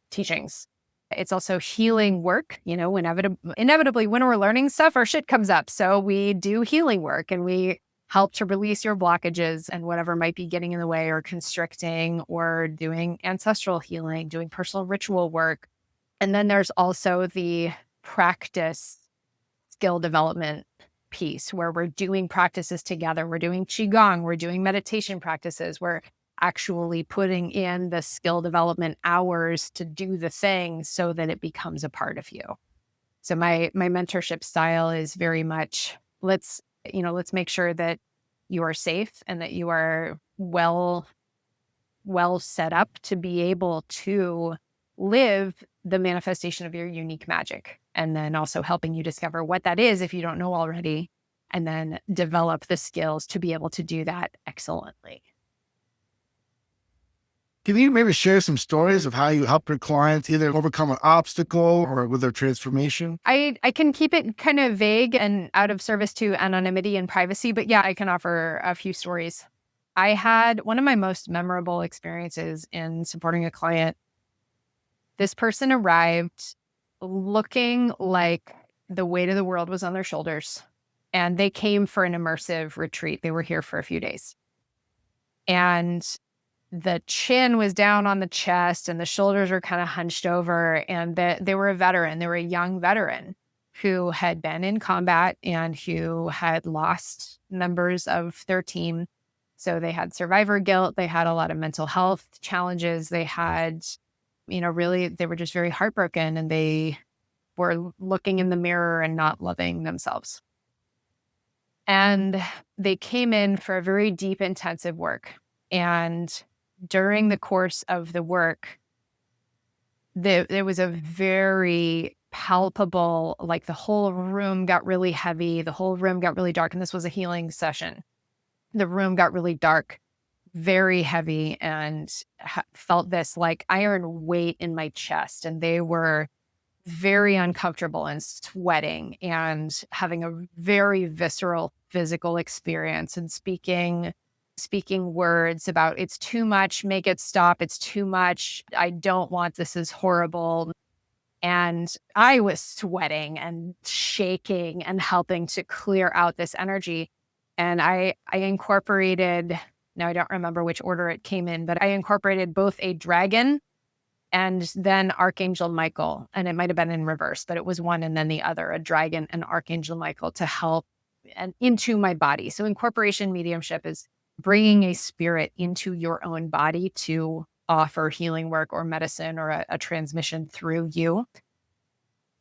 teachings. It's also healing work. Inevitably, when we're learning stuff, our shit comes up. So we do healing work and we help to release your blockages and whatever might be getting in the way or constricting, or doing ancestral healing, doing personal ritual work. And then there's also the practice skill development piece where we're doing practices together. We're doing Qigong, we're doing meditation practices, we're actually putting in the skill development hours to do the thing so that it becomes a part of you. So my mentorship style is very much, let's make sure that you are safe and that you are well set up to be able to live the manifestation of your unique magic. And then also helping you discover what that is if you don't know already, and then develop the skills to be able to do that excellently. Can you maybe share some stories of how you help your clients either overcome an obstacle or with their transformation? I can keep it kind of vague and out of service to anonymity and privacy, but yeah, I can offer a few stories. I had one of my most memorable experiences in supporting a client. This person arrived looking like the weight of the world was on their shoulders, and they came for an immersive retreat. They were here for a few days. And the chin was down on the chest and the shoulders were kind of hunched over, and they were a veteran. They were a young veteran who had been in combat and who had lost members of their team. So they had survivor guilt. They had a lot of mental health challenges. They had, really, they were just very heartbroken, and they were looking in the mirror and not loving themselves. And they came in for a very deep, intensive work. And during the course of the work, there was a very palpable, like the whole room got really heavy, the whole room got really dark, and this was a healing session. The room got really dark, very heavy, and felt this like iron weight in my chest, and they were very uncomfortable and sweating and having a very visceral physical experience and speaking words about, it's too much, make it stop, it's too much, I don't want, this is horrible. And I was sweating and shaking and helping to clear out this energy. And I incorporated, now I don't remember which order it came in, but I incorporated both a dragon and then Archangel Michael. And it might have been in reverse, but it was one and then the other, a dragon and Archangel Michael, to help and into my body. So incorporation mediumship is bringing a spirit into your own body to offer healing work or medicine or a transmission through you.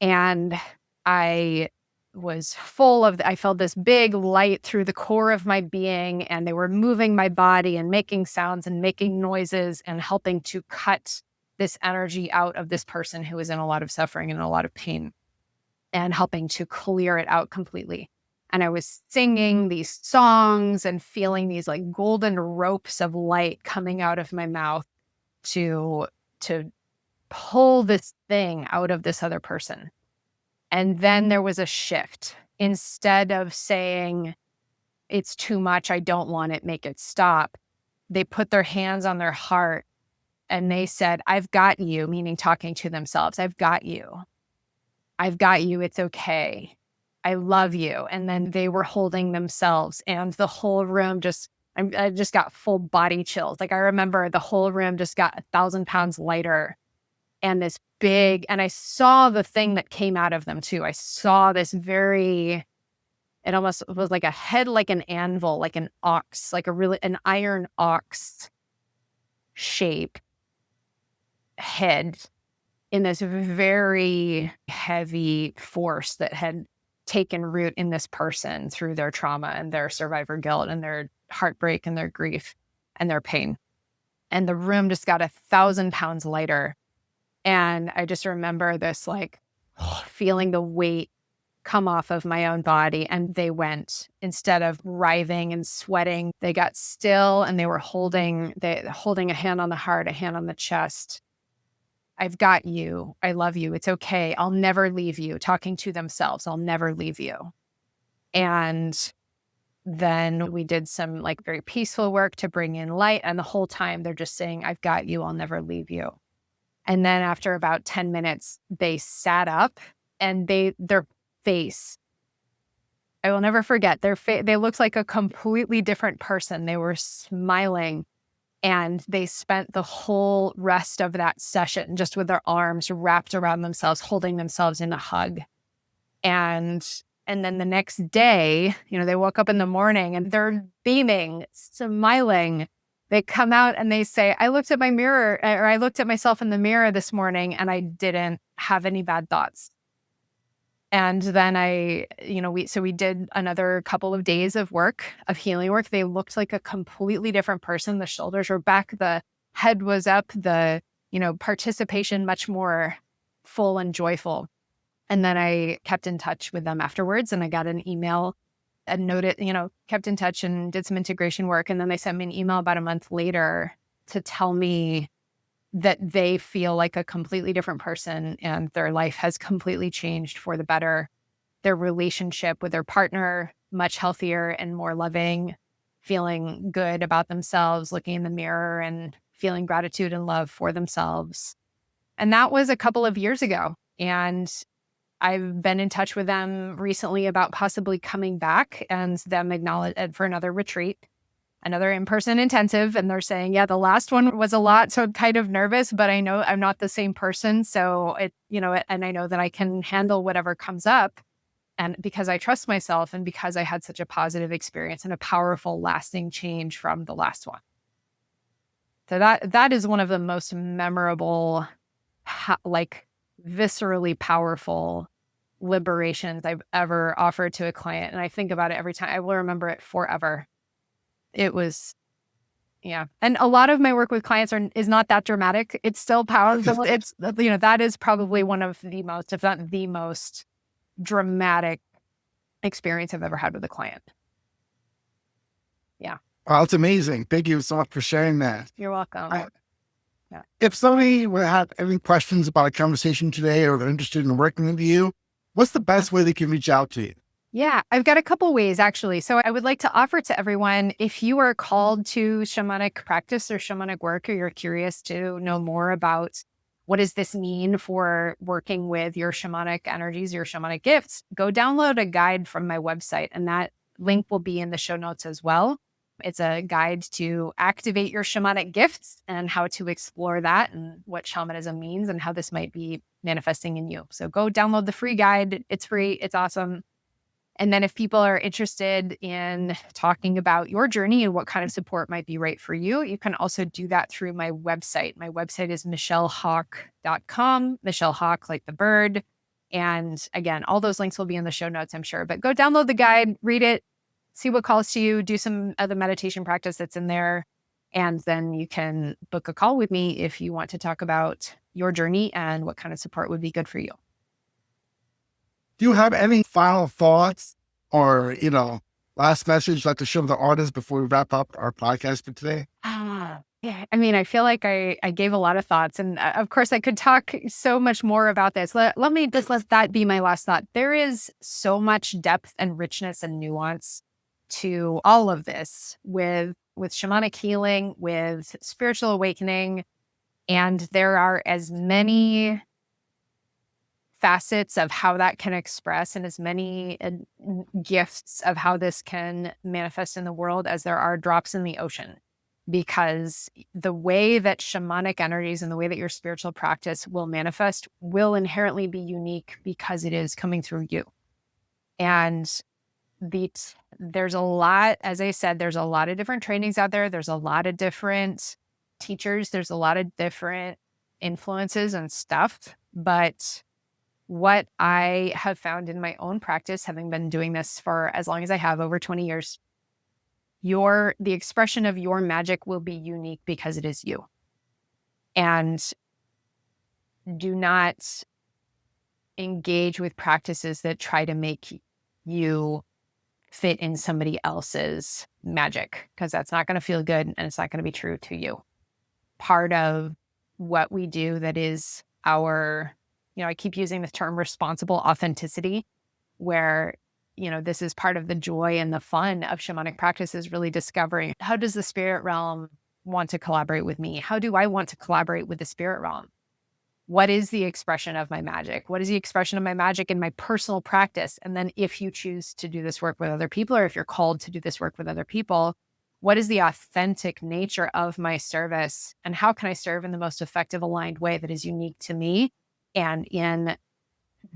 And I was full of, I felt this big light through the core of my being, and they were moving my body and making sounds and making noises and helping to cut this energy out of this person who was in a lot of suffering and a lot of pain, and helping to clear it out completely. And I was singing these songs and feeling these like golden ropes of light coming out of my mouth to pull this thing out of this other person. And then there was a shift. Instead of saying, it's too much, I don't want it, make it stop, they put their hands on their heart and they said, I've got you, meaning talking to themselves. I've got you. I've got you. It's okay. I love you. And then they were holding themselves, and the whole room I just got full body chills. Like I remember the whole room just got 1,000 pounds lighter, and this big, and I saw the thing that came out of them too. I saw this it almost was like a head, like an anvil, like an ox, like an iron ox shape head in this very heavy force that had taken root in this person through their trauma and their survivor guilt and their heartbreak and their grief and their pain. And the room just got 1,000 pounds lighter. And I just remember this like feeling the weight come off of my own body. And they went, instead of writhing and sweating, they got still, and they were holding a hand on the heart, a hand on the chest. I've got you. I love you. It's okay. I'll never leave you. Talking to themselves. I'll never leave you. And then we did some like very peaceful work to bring in light. And the whole time they're just saying, I've got you. I'll never leave you. And then after about 10 minutes, they sat up, and their face, I will never forget, they looked like a completely different person. They were smiling. And they spent the whole rest of that session just with their arms wrapped around themselves, holding themselves in a hug. And then the next day, they woke up in the morning and they're beaming, smiling. They come out and they say, I looked at my mirror, or I looked at myself in the mirror this morning and I didn't have any bad thoughts. And then we did another couple of days of healing work. They looked like a completely different person. The shoulders were back, the head was up, the, participation much more full and joyful. And then I kept in touch with them afterwards, and I got an email and noted, kept in touch and did some integration work. And then they sent me an email about a month later to tell me that they feel like a completely different person and their life has completely changed for the better. Their relationship with their partner, much healthier and more loving, feeling good about themselves, looking in the mirror and feeling gratitude and love for themselves. And that was a couple of years ago. And I've been in touch with them recently about possibly coming back and them acknowledge for another retreat, another in-person intensive. And they're saying, yeah, the last one was a lot. So I'm kind of nervous, but I know I'm not the same person. So and I know that I can handle whatever comes up. And because I trust myself, and because I had such a positive experience and a powerful lasting change from the last one. So that is one of the most memorable, viscerally powerful liberations I've ever offered to a client. And I think about it every time. I will remember it forever. It was, yeah. And a lot of my work with clients is not that dramatic. It's still powerful. It's, that is probably one of the most, if not the most dramatic experience I've ever had with a client. Yeah. Well, it's amazing. Thank you so much for sharing that. You're welcome. Yeah. If somebody would have any questions about a conversation today, or they're interested in working with you, what's the best way they can reach out to you? Yeah, I've got a couple ways actually. So I would like to offer to everyone, if you are called to shamanic practice or shamanic work, or you're curious to know more about what does this mean for working with your shamanic energies, your shamanic gifts, go download a guide from my website, and that link will be in the show notes as well. It's a guide to activate your shamanic gifts and how to explore that and what shamanism means and how this might be manifesting in you. So go download the free guide. It's free. It's awesome. And then if people are interested in talking about your journey and what kind of support might be right for you, you can also do that through my website. My website is michellehawk.com, Michelle Hawk, like the bird. And again, all those links will be in the show notes, I'm sure. But go download the guide, read it, see what calls to you, do some of the meditation practice that's in there. And then you can book a call with me if you want to talk about your journey and what kind of support would be good for you. Do you have any final thoughts or, last message you'd like to share with the artists before we wrap up our podcast for today? Yeah, I mean, I feel like I gave a lot of thoughts, and of course I could talk so much more about this. Let me just let that be my last thought. There is so much depth and richness and nuance to all of this with shamanic healing, with spiritual awakening, and there are as many facets of how that can express and as many gifts of how this can manifest in the world as there are drops in the ocean. Because the way that shamanic energies and the way that your spiritual practice will manifest will inherently be unique because it is coming through you. And there's a lot, as I said, there's a lot of different trainings out there. There's a lot of different teachers. There's a lot of different influences and stuff. But what I have found in my own practice, having been doing this for as long as I have, over 20 years, the expression of your magic will be unique because it is you. And do not engage with practices that try to make you fit in somebody else's magic, because that's not going to feel good and it's not going to be true to you. Part of what we do that is our, I keep using the term responsible authenticity, where this is part of the joy and the fun of shamanic practice, is really discovering, how does the spirit realm want to collaborate with me? How do I want to collaborate with the spirit realm? What is the expression of my magic? What is the expression of my magic in my personal practice? And then if you choose to do this work with other people, or if you're called to do this work with other people, what is the authentic nature of my service? And how can I serve in the most effective, aligned way that is unique to me and in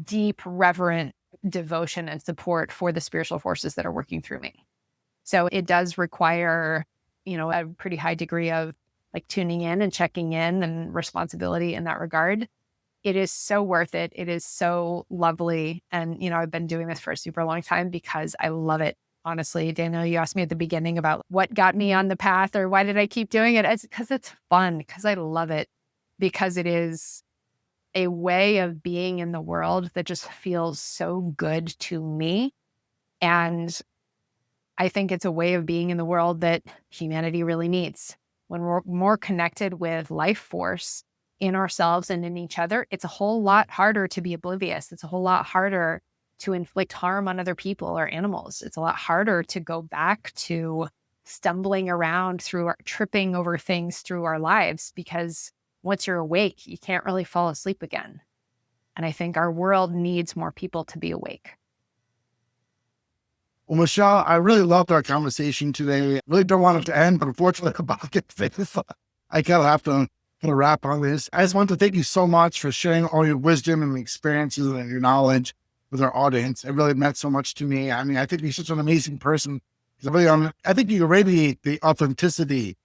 deep, reverent devotion and support for the spiritual forces that are working through me? So it does require, a pretty high degree of tuning in and checking in and responsibility in that regard. It is so worth it. It is so lovely. And, I've been doing this for a super long time because I love it. Honestly, Daniel, you asked me at the beginning about what got me on the path or why did I keep doing it? It's because it's fun, because I love it, because it is a way of being in the world that just feels so good to me. And I think it's a way of being in the world that humanity really needs. When we're more connected with life force in ourselves and in each other, it's a whole lot harder to be oblivious. It's a whole lot harder to inflict harm on other people or animals. It's a lot harder to go back to stumbling around tripping over things through our lives, because once you're awake, you can't really fall asleep again. And I think our world needs more people to be awake. Well, Michelle, I really loved our conversation today. I really don't want it to end, but unfortunately, about I kind of have to put a wrap on this. I just want to thank you so much for sharing all your wisdom and experiences and your knowledge with our audience. It really meant so much to me. I mean, I think you're such an amazing person. I think you radiate the authenticity,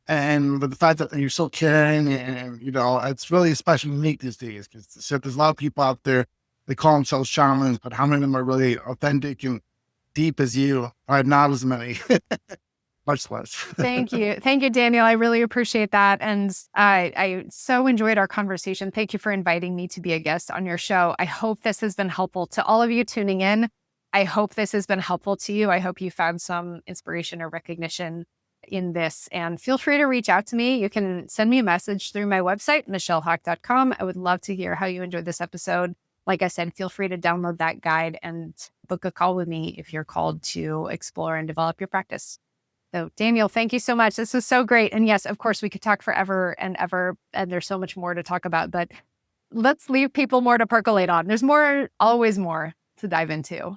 and with the fact that you're so caring, and it's really special and unique these days, because there's a lot of people out there, they call themselves shamans, but how many of them are really authentic and deep as you? Right, not as many. Much less. Thank you, Daniel. I really appreciate that, and I so enjoyed our conversation. Thank you for inviting me to be a guest on your show. I hope this has been helpful to all of you tuning in. I hope this has been helpful to you. I hope you found some inspiration or recognition in this, and feel free to reach out to me. You can send me a message through my website, michellehack.com. I would love to hear how you enjoyed this episode. Like I said, feel free to download that guide and book a call with me if you're called to explore and develop your practice. So Daniel, thank you so much. This was so great. And yes, of course, we could talk forever and ever, and there's so much more to talk about, but let's leave people more to percolate on. There's always more to dive into.